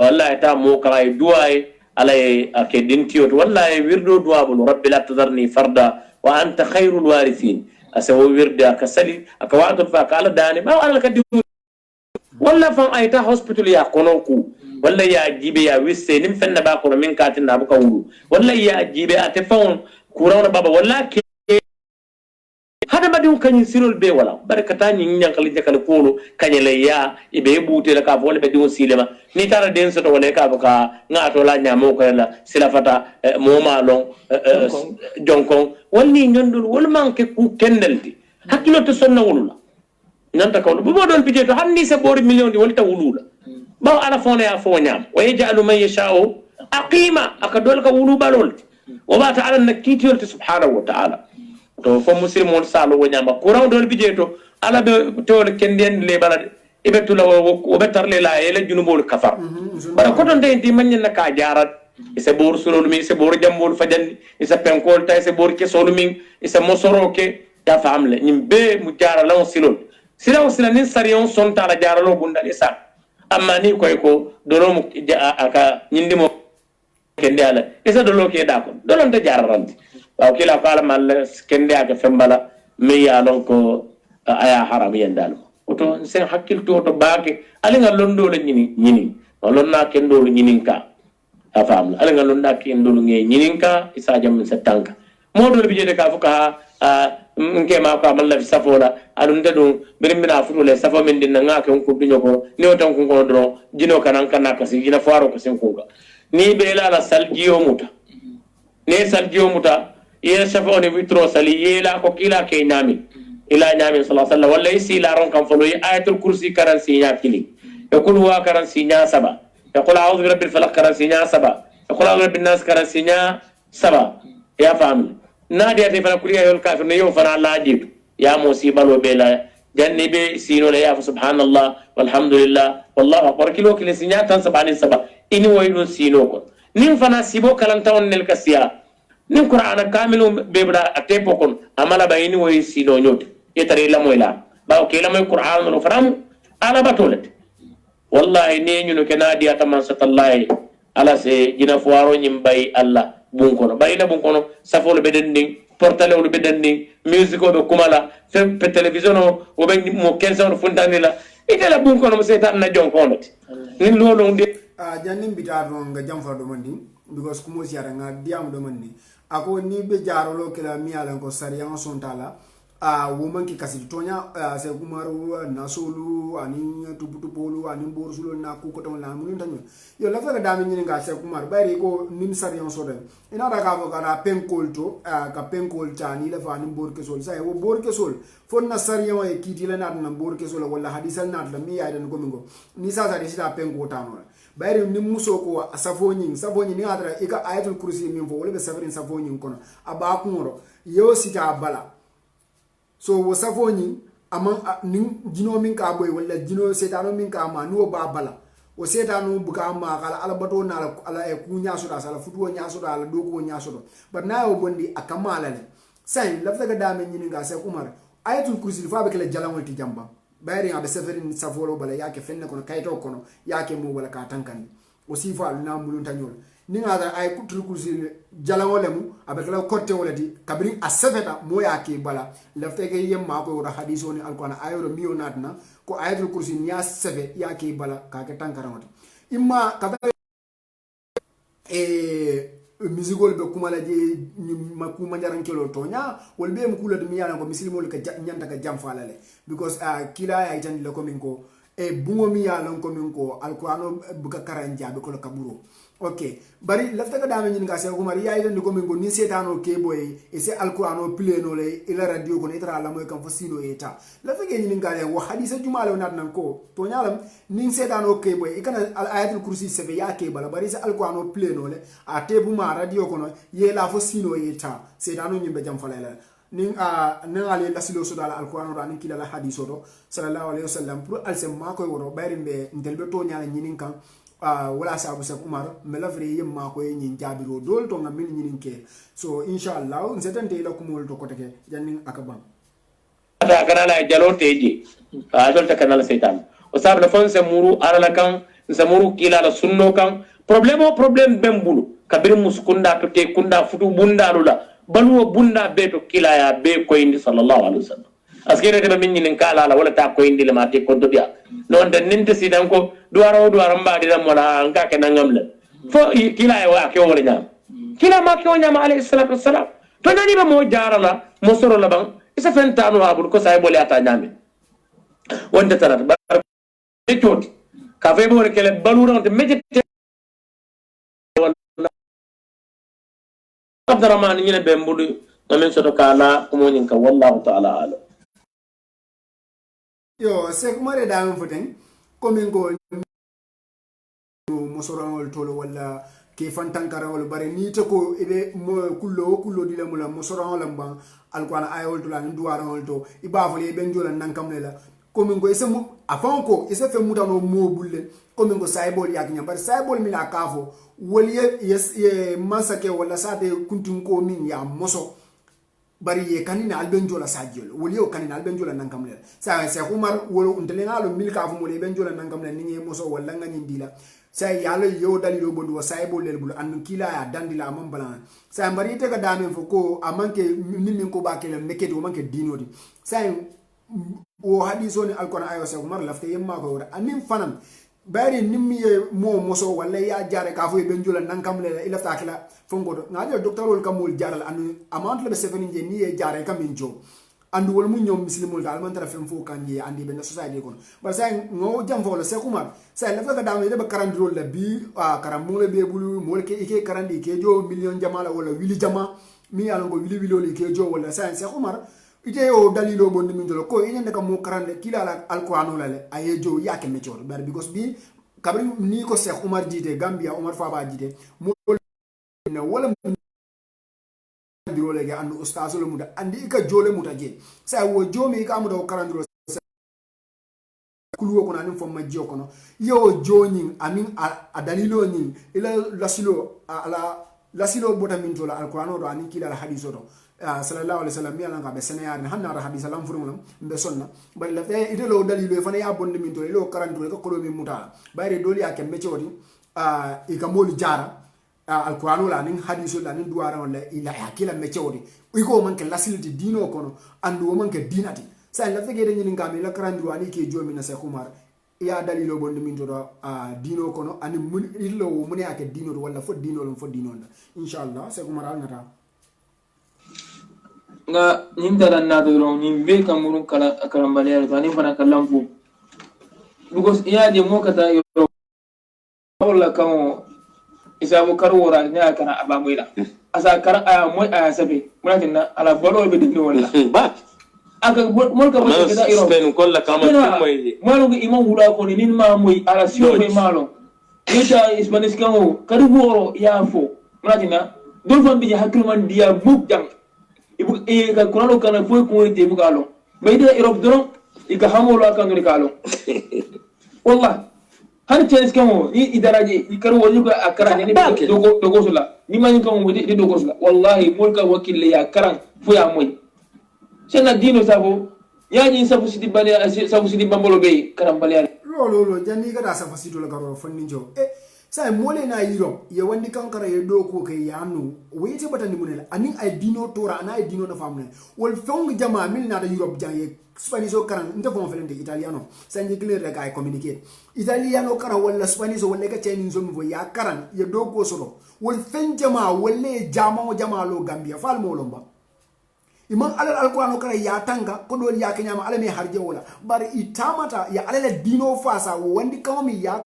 wala ta mo ka ay duay على أكيدين تيوت والله ويردو دوابل رب لا تذرني فردا وأنت خير الوارثين أسوي وردا كسلي أكواد الفاك على داني ما أنا كديو والله فان أيتا هوسبيتال يا كونوكو والله يا جيبي يا ويسي نمفن باكور من كاتن نابكا ولو والله يا جيبي أتفون كورونا بابا والله hada badum kanyi sirol be wala barakata ni nyankali jakal kolo kanyele ya ibe bute la ka wala be diwo silema ni tara den so wala ka baka ngato la nyamo ko la silafata mo malon jonkon wonni nyondul wol manke ku kendalti hakilo to sonna wulula nanta ko bu bodon pije to hanni se bor million di wolta wulula ba ala fona ya fo nyam wa yaj'alu man yasha'u aqima akadol ka wulu balol wa ba ta'ala nakiti yolti subhanahu wa ta'ala to fo muslimon salo wonyama courant dol bijeto ala be tol kenden le balade ibe tula wo be tarle la ele junubol kafar bara ko ton de ndi manyen na ka jarat ise bor sulol mi ise bor jambol fajandi ise penkol ta ise bor ke solumi ise mosoro ke da famle nyimbe mu jara law silol nin sariyon son ta la jara lo bundal isa amma ni koy ko dolo mu aka nyindimo kende ala ise dolo ke da ko dolon ta jararanti waaw kila ko ala mal kende aka fembala me ya lon ko aya haram yendal oto sen hakkil to baake ali ngal londo la nyini lonna kendo lu nyininka afam ala ngal lonna kendo lu nge nyininka isa jam sa tanka modol bi jede ka fuka nke ma ko amal la safola adun dedu birimina futule safo men din nga ko dunyo ko ni o tan ko dro jino kanan kanaka si jina faro ko sen ko ni be la saljiyo muta ne saljiyo muta ye safo ne vitro sali yela ko kila ke nyami ila nyami sallallahu alaihi wasallam walla isi la ron kan folo ayatul kursi karan si nya kili e kul wa karan si nya saba يقول أعوذ برب الفلق كرسينيا سبا يقول أعوذ برب الناس كرسينيا سبا يا فامل نادي أتي فنا كلية الكافر نيو فنا الله جيب يا مصيبة وبلا جنبي سينو لا سبحان الله والحمد لله والله أكبر كيلو كل سينيا تنسب عن السبا إني ويلو سينوكو نيم فنا سيبو كلام نلكسيا نيم قرآن كامل بيبدا أتيبوكون أمالا بيني وي سينو نيوت يتري لا مويلا باو كيلا موي قرآن نفرام على بطولت والله نينو كنادي أتمان ستالله على سي جنا فوارو نيمباي الله بونكونو باينا بونكونو سافول بدندين portale wol bedandi musique be kumala fe television o be mo 15 on funtani la itela bun kono mo setan na jon kono ni lolo ndi jannim bita don nga jamfa do mandi because kumo siara nga diam do mandi ako ni be jarolo kala mi ala ko sariya son tala woman ki kasi tonya se kumaru nasolu ani tuputupolu ani borsulo na ku ko ton la mun tanyo yo la fega dami ni nga se kumar bari ko nim sariya so de ina da ka ko kana penkolto ka penkol tani la fa ni borke sol sai wo borke sol fon na sariya wa kiti la na borke sol wala hadisal na la mi ya den ko mingo ni sa sa disi da penko tano bari ni muso ko safoni ni adra ika ayatul kursi min fo wala be safarin safoni kono aba kumoro yo sita bala so wo safoni amman nin jino min ka boy wala jino setano min ka ma no ba bala o setano buka ma kala ala bato na ala e ku nya so da sala futuo nya so da ala doko nya so do but na o bondi akamala le sai lafta ga dame nyini ga sai umar ayatul kursi fa be kala jalanwal ti jamba bayri abe safarin safolo bala yake fenne kono kayto kono yake mo wala ka tankani o sifa na mulun tanyol ni ngada ay kutul kursi jalawolemu abe kala korte wolati kabri a sefeta mo yake bala lafte ke yemma ko ra hadiso ni alquran ayoro miyo natna ko ayatul kursi nya sefe yake bala ka ke tankaramata imma kada misigol be kumala je makuma njarankelo tonya wol be mukula dum yana ko muslimol ka nyanta ka jamfalale because kila ya itandi le kominko bungo mi ya lon kominko alquran buka karanja be ko kaburo okay bari lafta ka dame nyin ga se ko mari ya itandi kominko ni setano ke boy e se alquran pleno le ila radio ko itra la moy kam fasino eta lafta ke nyin ga le wa hadisa jumala onat nan ko tonya lam ni setano ke boy ikana ayatul kursi se be ya ke bala bari se alquran pleno le a tebu ma radio kono ye la fo sino yeta setano nyimbe jam falala nin ale la silo so dala alquran ro anin kila la hadiso do sallallahu alaihi wasallam pour alsem ma koy woro bayri be ndelbe to nyaala nyinin kan wala sabu sa umar melavre yem ma koy nyin jabiro dol to ngam nyinin ke so inshallah nzetante la kumol to koteke jannin akabam ata kanala jalo teji ajol ta kanala setan o sabu la fon se muru arala kan se muru kila la sunno kan problème bembulu kabir muskunda to te kunda futu bunda lula baluwo bunda be to kila ya be ko indi sallallahu alaihi wasallam askere de min nin kala la wala ta ko indi le mate ko to dia non de ninte sidan ko duaro mbadi da mola anga ke nangam le fo kila ya wa ke wala nyam kila ma ke nyam alayhi salatu wassalam to nani ba mo jarala mo soro la bang isa fentano abul ko say bole ata nyame wonde tarat ba e toti ka fe bo kele balura on de medite Abdurrahman ñine be mbudu amen soto kala ko monin ka wallahu ta'ala ala yo se ko mare da men foten ko min go mosorangol tolo wala ke fantankarangol bare ni to ko ebe kullo dile mula mosorangol lamba alquran ayol to lan duwarangol to ibafole be njola nankam lela ko min go ese mu afan ko ese fe mutano mo bulle ko min go saybol yak nyam bare saybol mi la kafo woliye ye masake wala sate kuntun ko min ya moso bari ye kanina albenjola sajjol woliyo kanina albenjola nankam lela sa se umar wolo untelengalo mil kafo mo le benjola nankam lela ni moso wala ngani dila say yalla yo dalilo bondo saybo lelbul an kila ya dandila amam balan say mbari te ga dame fo ko amanke min ko ba kele mekedi o manke dinodi say o hadiso ni alquran ayo say umar lafte yemma ko wora anim fanam bari nimmi mo moso walla ya jare ka fo be njula nankam le ila takila fongo ngajo docteur wol kamul jaral an amant le be sefeni je ni e jare kam injo andu wol mu ñom muslimul dal man tara fem fo kanje andi ben society kon bar say ngo jam fo le se kumar say la fa ga dam de karandiro la bi karam mo le be bulu mo le ke ike karandi ke jo million jamala wala wili jama mi ala ngo wili wilo le ke jo wala say se kumar ite o dalilo bondi min jolo ko ine ndaka mo karande kila ala alquran wala le aye jo yake mechor bar because bi kabri ni ko Cheikh Omar jite Gambia Omar Faba jite mo ne wala dirole ga andu ustaz lo muda andi ka jole muta je sa wo jomi ka muda karandiro kuluwo kono anin fomma jio kono yo joni amin a dalilo ni ila lasilo bota min tola alqur'ano do anin kila hadiso do sallallahu alaihi wasallam mi alanga be senayar ni hanna hadisa lam furmulam be sonna bari la fe idelo dalilo fana ya bonde min tola ilo karandiro ko kolo min muta bayre doli ya kembe choti e ka moli jara alqur'ano la nin hadiso la nin duwara wala ila akila me chodi iko manke lasilti dino kono andu manke dinati sa la fege de nyini ngami la karandiro ani ke jomi na se kumar ya dalilo bonde min to dino kono ani mun illo mun ake dino wala fo dino lon fo dino inshallah se kumar al nata nga nyinda dan na do nyim be kamurun kala karambale to ani fana kallam fu because ya de mo kata yo wala kamo isabu karwora ne akana abamoyla asa kar moy sabe munatina ala balo be dinno wala ba aka molka ba ke da iro ben kolla kama moy malo ga imam wula ko ni ma moy ala siyo be malo ita spanish kamo karworo ya fo munatina dol fam bi hakil man dia muk jang ibu ka kurano kana fo ko te bu galo bayda iro doron ika hamolo aka ngri galo wallahi har chance kamo ni idaraje ikar woni ko akara ni dogo sula ni mani kamo di dogo sula wallahi mulka wakil ya karan fu ya moy sena dino sabo ya ni sabu sidi bale sabu sidi bambolo be karam bale lo janni kada sa fasito la garo fanni jo sai mole na yiro ye wandi kankara ye do ko ke yanu wete batani munela anin ay dino tora ana ay dino na famne wol fong jama mil na da Europe jang Spanish karan nte fon felente italiano sanji clear ga ay communicate italiano karan wala Spanish wala ka Chinese zo mi ya karan ye do ko soro wol fen jama wala jama lo Gambia fal mo lomba imam alal alquran kara ya tanga ko dol ya kenyama alame harje wala bar itamata ya alal dino fasa wandi kawmi ya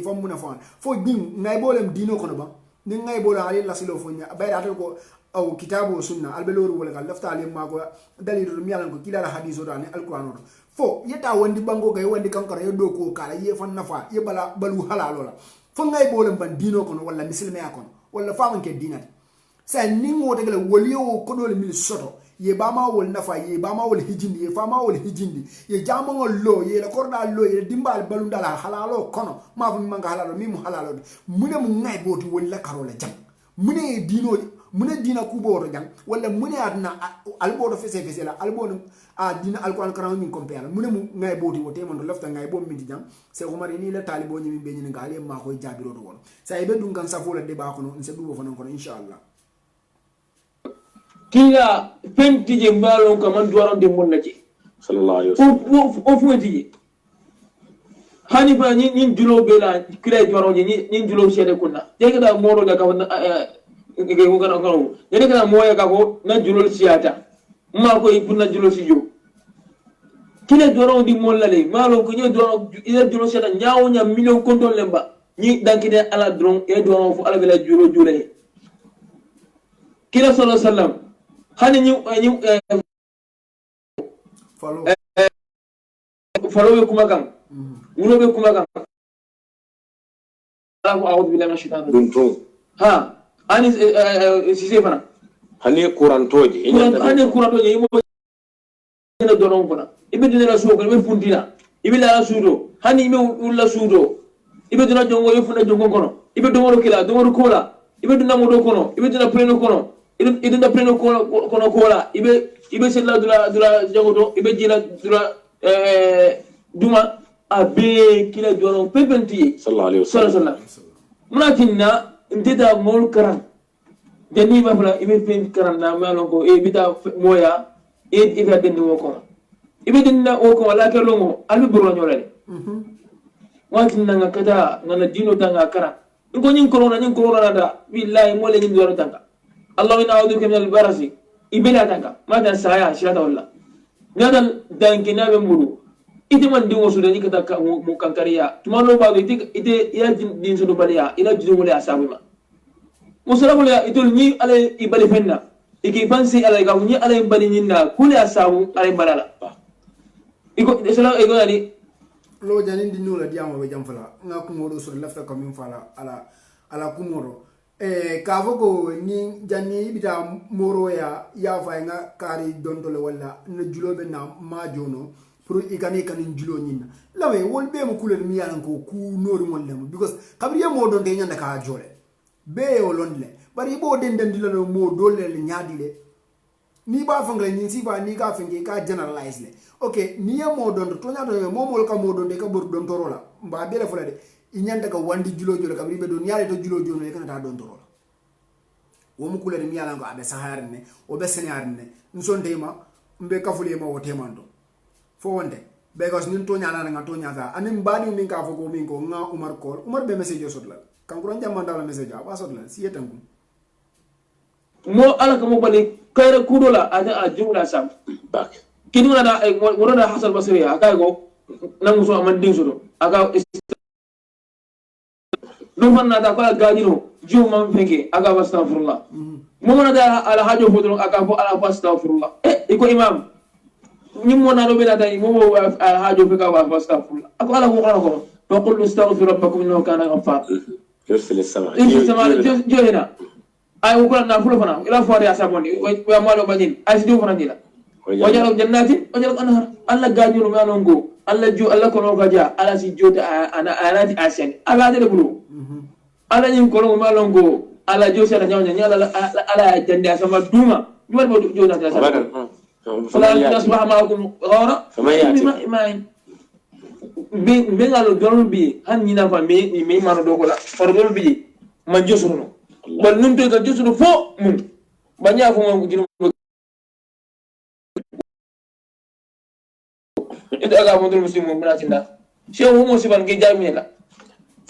famuna fon fo din ngay bolem dino kono ba ni ngay bola ali la silo fonya bayra atal ko aw kitabu sunna albeloru wala gal lafta ali ma ko dalilu mi yalan ko kila hadiso do ani alquran do fo yeta wandi bango gay wandi kankara yo do ko kala ye fan nafa ye bala balu halalo la fo ngay bolem ban dino kono wala muslime akon wala famanke dinat sa ni ngota gala woliyo ko dole mil soto ye bama wol nafa ye bama wol hijindi ye fama wol hijindi ye jama ngol lo ye la korda lo ye dimbal balundala halalo kono ma fu manga halalo mi mu halalo mune mu ngay boti wol la karola jam mune dino mune dina kubo jam wala mune adna albodo fese la albodo dina alquran karam min compare mune mu ngay boti wote mon lafta ngay bom min jam se umari ni la talibo nyimi be nyini ngale ma koy jabiro do won sa e be dun kan safola de ba kono se dubo fanan kono inshallah kila penti je mbalo ko man duwaron de mon naji sallallahu alaihi wasallam o fu di hani ba ni julo bela kila duwaron je ni julo shede kunna de kada moro da ka nge ko kana ko de kada moya ka ko na julo siyata ma ko ibuna julo sijo kila duwaron di mon lale malo ko ni duwaron ila julo shede nyaawo nya million konton lemba ni dankide ala dron e duwaron fu ala bela julo jule kila sallallahu alaihi wasallam hani ñu falo be kuma kan wulo be kuma kan a'udhu billahi minash shaitanir rajim ha ani si fana hani kurantoje imo ina donon fana ibe dina suuko ibe fundina ibe la suudo hani ibe ulla suudo ibe dina jongo yefuna jongo kono ibe domoro kila domoro kola ibe dina modo kono ibe dina pleno kono ibe dina pleno kono kola ibe sella dula jangoto ibe jila dula duma abe kila donon pepenti sallallahu alaihi wasallam munatinna ndida mol karam jani ba fala ibe pen karam na malon ko e bita moya e ibe den wo ko ibe den na o ko wala ke longo albi buro nyolale watin nga kada ngana dino tanga karam ngo nyin corona da billahi mo le nyin doro tanga allah inna a'udhu min al-barasi ibila tanga mada saya shirata walla nyadan dankina be mulu ite man dingo su da ni kata mu kankariya tumano ba ite ya din su do baliya ila jumu le asabu ma musalamu le itul ni ale ibali fenna iki fansi ale ga ni ale bali nyinna kule asabu ale balala iko sala ego ali lo janin di nula diamo be jam fala nga kumodo so lafta ko min fala ala kumoro ka foko ni janni bita moro ya fa nga kari dontole wala no julobe na ma jono pour ikani kanin julo nyina lawe wol be mo couleur mi yalan ko ku nori mon lemo because kabriye mo don te nyanda ka jole be o londle bari bo den den dilano mo dole le nyaadile ni ba fangla ni si ba ni ka fenge ka generalize le okay ni ya mo don to nyaado mo mo ka mo don de ka bor don torola mba bele fula de inyanda ka wandi julo jole kabri be don yaale to julo jole le kana ta don torola wo mo couleur mi yalan ko abe saharne o be senarne nsondema mbe kafule ma o temando fo wonde because nin to nyana nga to nyaka anin bani min ka fo ko min ko nga Umar Kol Umar be message sotla kan ko jamma dala message aba sotla si yetan ko mo ala ko mo bani kayra kudola ada a jumla sam bak kiduna da wona da Hasan Basri aka ko nangu so amandin so aka do man na da ko gadino jiw man fenge aka astaghfirullah mo na da ala hajo fodon aka fo ala astaghfirullah iko imam نمو نارو بلا تاني مو هاجو فيك واستغفر الله اكو على قرانكم فقل استغفر ربكم انه كان غفار يرسل السماء جو هنا اي وكل نافلو فنا الى فوري اساموني ويا مالو باجين اسدو فنا ديلا وجعل جنات وجعل انهار الله غاجو ما لونغو الله جو الله كونو غاجا الله سي جود انا انات اسن الله دي بلو الله نين كولو ما لونغو الله جو سي نياو نيا الله جندي اسما دوما جوار بو جو نات اسما فلا تصبح معكم غارة ما بين على الدول بي هن ينا فمي ما ندوكلا فردول بي ما جسرنا بل ننتو تجسر فوق من banyak aku mau jiru itu agak mundur mesti mau berasinda siapa mau sih bang kejamin lah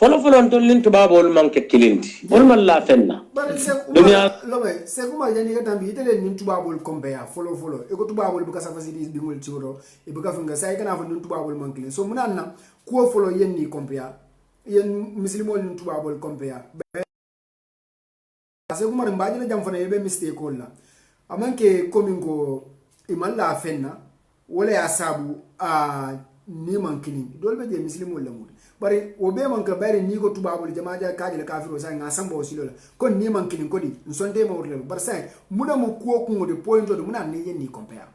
folo to lin tubabol manke kilindi wol man la fenna dunya lobe se kuma jani ga tambi itele nin tubabol compare folo e ko tubabol bu ka safa sidi dingol cioro e bu ka funga sai kana fa nin tubabol manke so munanna ko folo yenni compare yen muslimol nin tubabol compare se kuma mbaji na jam fana yebe mistake ko la amanke komingo imalla fenna wala ya sabu ni mankini dolbe je muslimol la mud bari o be man ka bari ni ko tubabul jamaaja kaaji la kafiro sa nga samba o silo la kon ni man kinin kodi nsonte ma wurle bar sa muda mo ko ko de point do muna ne yenni compare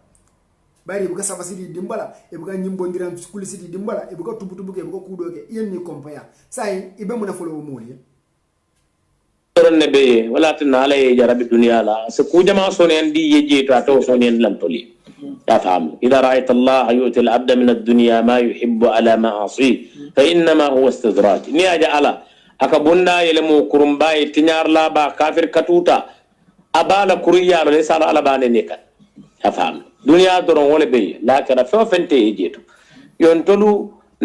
bari buga safa sidi dimbala e buga nyimbo ndiram school sidi dimbala e buga tubutubu ke buga kudo ke yenni compare sa ibe muna folo mo li ne be wala tan ala e jarabi dunya la se ku jama sonen di yeje to sonen lam toli يفهم إذا رأيت الله يؤتي العبد من الدنيا ما يحب على معاصيه فإنما هو استدراج نياجا على أكبونا يلمو كرمباي تنيار لابا كافر كتوتا أبالا كريا ليس على باني نيكا يفهم دنيا درون ولا بي لكن فو فنتي يجيتو يونتلو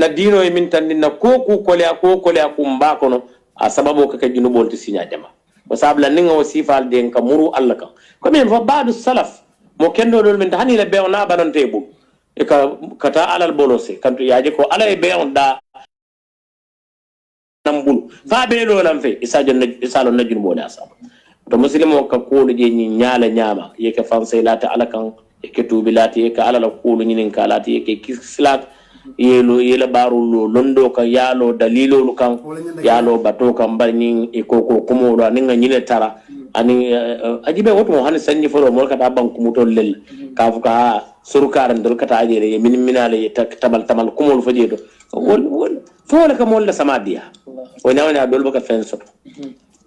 ندينو يمين تنين كوكو كوليا كومباكونو أسبابو كجنو بولتي سينيا جما وسابلا نيغا وسيفال دين كمرو الله كم كمين فبعض السلف mo kendo dol men hani le be on abanante bu e kata alal bolose kanto yaaje ko ala e be on da nambul fa be lo lam fe isa lo najun mo da sa to muslimo ka ko je ni nyaala nyaama yeke fansay lata ala kan yeke tubi lata yeke ala la ko ni nin kala lata yeke kislat yela barulo londo ka yalo dalilo lu kan yalo bato kan barni e ko kumo do ninga nyine tara ani ajibe woto mo hani sanni foro mo kata banku mutol lel ka fuka surkaran dol kata ajere min minale tamal kumol fajeto wol fole ka mol la samadiya wona dol baka fenso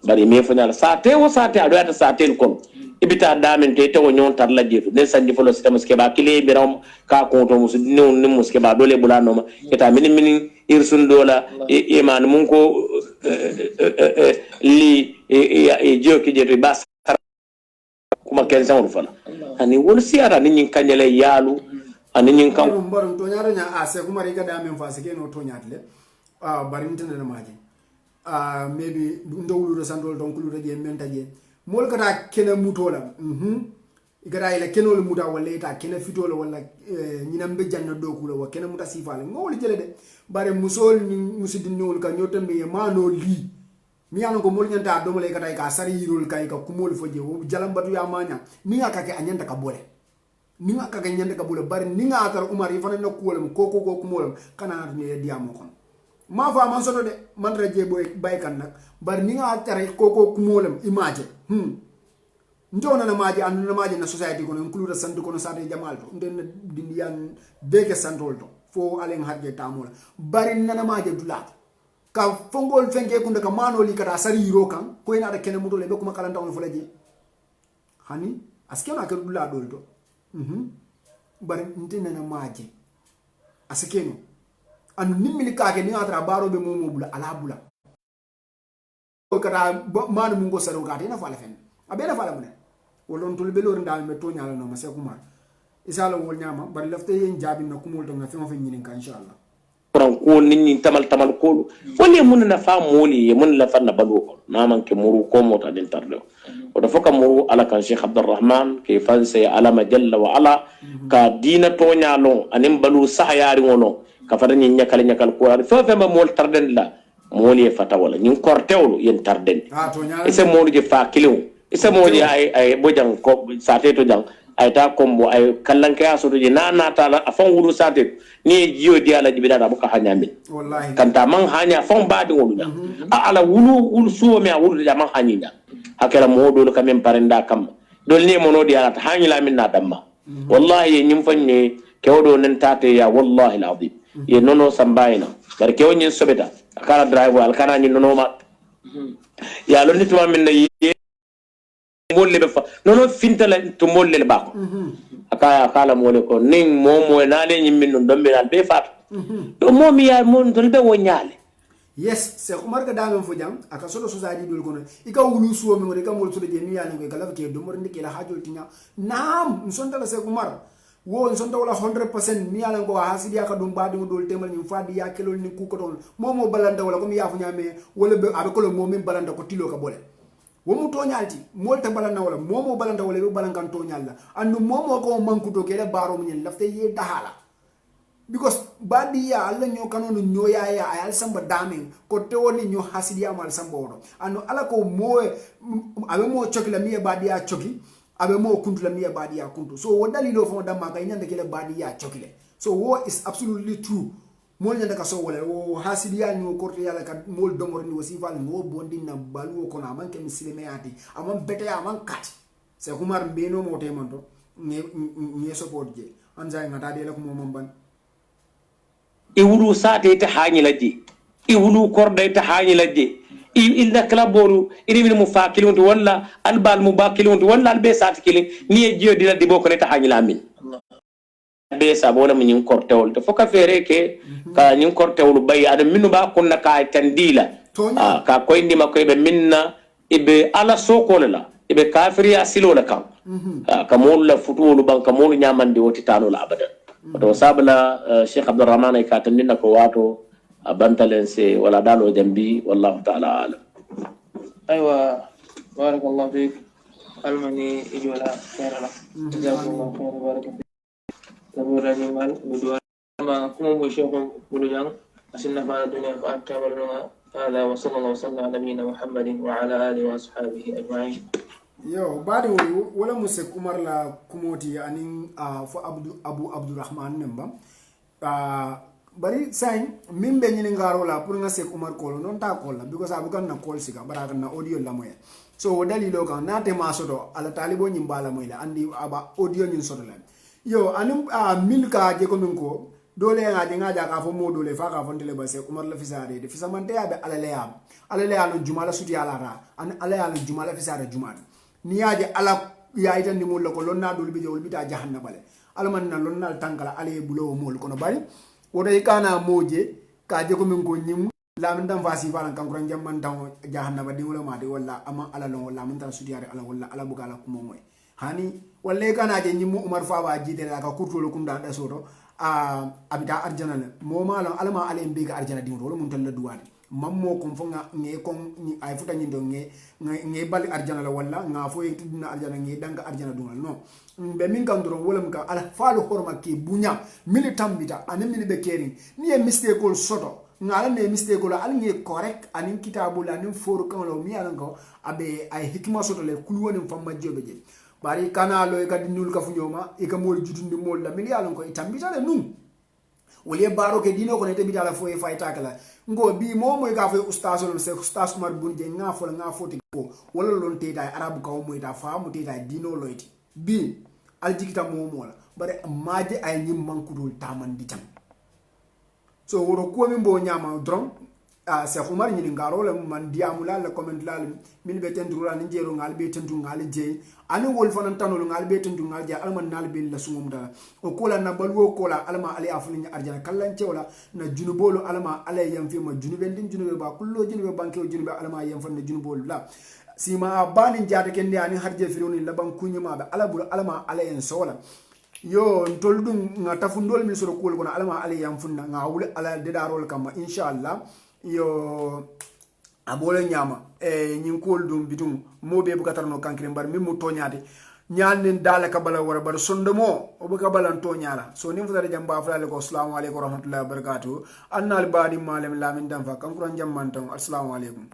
bari me fona sa te wo sa te ado ata sa te kon ibita damen te to nyon tar la jeto den sanni folo system ske ba kile biram ka ko to musu non nim muske ba dole bulano ma eta min irsun dola e man mun ko li e joki jeto bas kuma ken san fala ani wol siara ni nyin kanyele yalu ani nyin kan mbarum to nyaaro nya ase kuma riga damen fa sike no to nyatle bari ntene na maji maybe ndowlu do sandol donc lu de mentaje mol kata kene mutola igara ila kenol muta wala ita kene fitola wala nyinam be janna do kula wa kene muta sifale ngol jele de bare musol ni musidin nyol ka nyotambe e mano li mi yano ko mol nyanta do mole kata ka sari yirol kay ka kumol foje wo jalambatu ya manya ni aka ke anyanta ka bole ninga ka nyande ka bula bari ninga atar umar yifana na kuwolem koko ko kumolem kana ni diamo kon ma fa man soto de man raje boy baykan nak bari ninga atar koko kumolem image njona na maji anu na maji na society kono include santu kono sate jamal to nden dindiyan beke santol to fo alen hadje tamola bari nana maji dula ka fongol fenke kunda ka manoli kata sari yiro kan ko ina da kene mutole be kuma kalanta on fulaje hani askena ka dula dol to bari ntina na maji askeno anu nimmili kake ni atra baro be momo bula ala bula ko kata manu mungo saro kata ina fala fen abena fala mun wolon tul be lor ndal me to nyaala no ma se kuma isala wol nyama bari lafte yen jabi na kumol to na fe mo fe nyinin ka inshallah kuran ko ninni tamal ko woni mun na fa moli mun la fa na balu ko na man ke muru ko mota den tardo o da foka muru ala kan Sheikh Abdurrahman ke fanse ala majalla wa ala ka dina to nyaalo anim balu sahayari ngono ka fa dañi nyakal ko fa fe ma mol tarden la moli fata wala ñin kortewlu yen tarden ese moli je fa kiliw isa moji ay bojang ko sate to jang ay ta kombo ay kallanke asoto je nana tala afon wuru sate ni jiyo di ala jibida da buka hanya min wallahi kanta man hanya fon baadi wulu da ala wulu suwo me wulu da man hanya hakela modo ka men parenda kam dol ni mono di ala hanya la min na damma wallahi nyim fanye kewdo nen tate ya wallahi alazim ye nono sambayna bar kew nyin sobeta akala drive al kana nyin nono ma ya lo ni tuma min na molle be fa nono fintala to molle le bako akala mole ko ning momo na le nyimmin non dombe dal be fat do momi ya mon dol be wonyale yes c'est Umar ga damen fo jam aka solo society dol kono ika wulu suwo mi ngore kamol sude je mi yana ko kala ke do mor ndike la hajol tinya nam sonta la c'est Umar wo sonta wala 100% mi yana ko hasidi aka dum baadi mo dol temal ni fadi ya kelol ni ku ko don momo balanda wala ko mi yafu nyame wala be abe ko lo momi balanda ko tilo ka bole womu toñalti molta balana wala momo balanda wala be balangan toñalla andu momo ko mankuto kele baro mun lafte ye dahala because badi ya alla nyo kanono nyoya ya ayal samba dame ko tewoni nyo hasidi amal samba wodo andu ala ko mo abe mo chokila miye badi ya choki abe mo kuntu la miye badi ya kuntu so wodali lo fo damma kay nyande kele badi ya chokile so wo is absolutely true mol nyanda ka so wala wo hasidiya ni korte yalla ka mol domor ni wasifal ngo bondi na balu ko na man ke muslime ati amam bete amam kat se Umar beno mote man to nge support je anja ngata de la ko mom ban e wulu sate ta hani ladde e wulu korde ta hani ladde illa klabolu iri min mufakilun wala albal mubakilun wala albe sate kilin ni e jiyo dina dibo ko ta hani lamin be sabola min kortewol to foka fere ke ka nyin kortewol bay adam minu ba kunna ka tandila ka koy ndi makoy be minna ibe ala sokole la ibe kafiri asilo la kan ka mol la futulu ban ka mol nyamande woti tano la abadan to sabla Sheikh Abdurrahman ay ka tandina ko wato abantalense wala dalo jambi wallahu ta'ala alam aywa barakallahu fik almani ijola khairala jazakumullahu khairan barakallahu Tabura nimal budua ma kumu syekh bulujang asinna fa dunya fa akabaruna hada wa sallallahu ala nabiyina Muhammadin wa ala alihi wa ashabihi ajma'in yo bari wala musse Umar la kumoti anin fo Abu Abdurrahman nemba bari sain min be nyini ngaro la pour nga Sheikh Umar ko non ta ko la because abu kan na call siga baraka na audio la moy so dalilo kan na te ma sodo ala talibo nyimbala moy la andi aba audio nyin sodo la yo anum milka je ko min ko dole nga ka fo mo dole fa ka fon tele ba Sheikh Umar la fisare de fisamante ya be alale ya no jumala suti ala ra an ala ya no jumala fisare jumala ni yaje ala ya itan ni mo la ko lonna dole bi jewul bi ta jahannaba le alman na lonna tankala ale bulo mo ko no bari wodo kana moje ka je ko min ko nyim la min dan fasi falan kan kuran jamman tan jahannaba di wala ma de walla ama ala lon walla min tan suti ala walla ala bugala ko mo moy hani walle kana je nyim Umar fa ba jide la ka kurtolo kum da soto abita arjana le mo mala alama ale mbe ga arjana dingo wala mun tan la duwade mammo ko fonga nge kon ni ay futa nyindo nge bal arjana la walla nga fo yek dina arjana nge danga arjana dungal no be min kan duro wala mka ala falu horma ke bunya mili tambita anen mili be kering ni e mistake ko soto ngala ne mistake ko al nge correct anin kitabu la nin foru kan lo mi alan ko abe ay hikma soto le kulwoni famma jobe je bari kana lo e kadi nul ka fu nyoma e ka mol jutundi mol la mil yalon ko itambita le num wole baro ke dino ko ne te bitala fo e fayta kala ngo bi mo moy ka fo ustaz on se ustaz Umar bun je nga fo te ko wala lon te day arabu ka mo ta fa mo te day dino loyti bi aljikita mo mo la bare maaje ay nyim mankudul tamandi tam so woro ko min bo nyama dron Cheikh Umar ñini ngaro la man diamu la comment la min be tendu la ni jero ngal be tendu ngal je ani wol fanan tanol ngal be tendu ngal je alman nal be la sumum da o kola na balwo kola alma ali afuni ni arjana kallan cewla na junubolo alma alay yam fi ma junube ndin junube ba kullo junube banke junube alma yam fan na junubolo la sima bani jaata kende ani harje fironi laban kunyuma be alabul alma alay en sola yo ntoldum nga tafundol mi soro kol gona alma alay yam funna nga wul ala de darol kama inshallah yo abole nyama nyin kol dum bitum mo be bukatar no kankre mbar mi mu toñade ñanen dala kabala wara bar sondomo o bu kabalan toñala so nim futare jamba fulale ko assalamu alaykum wa rahmatullahi wa barakatuh annal badi malem lamin dam fa kankuran jamman tan assalamu alaykum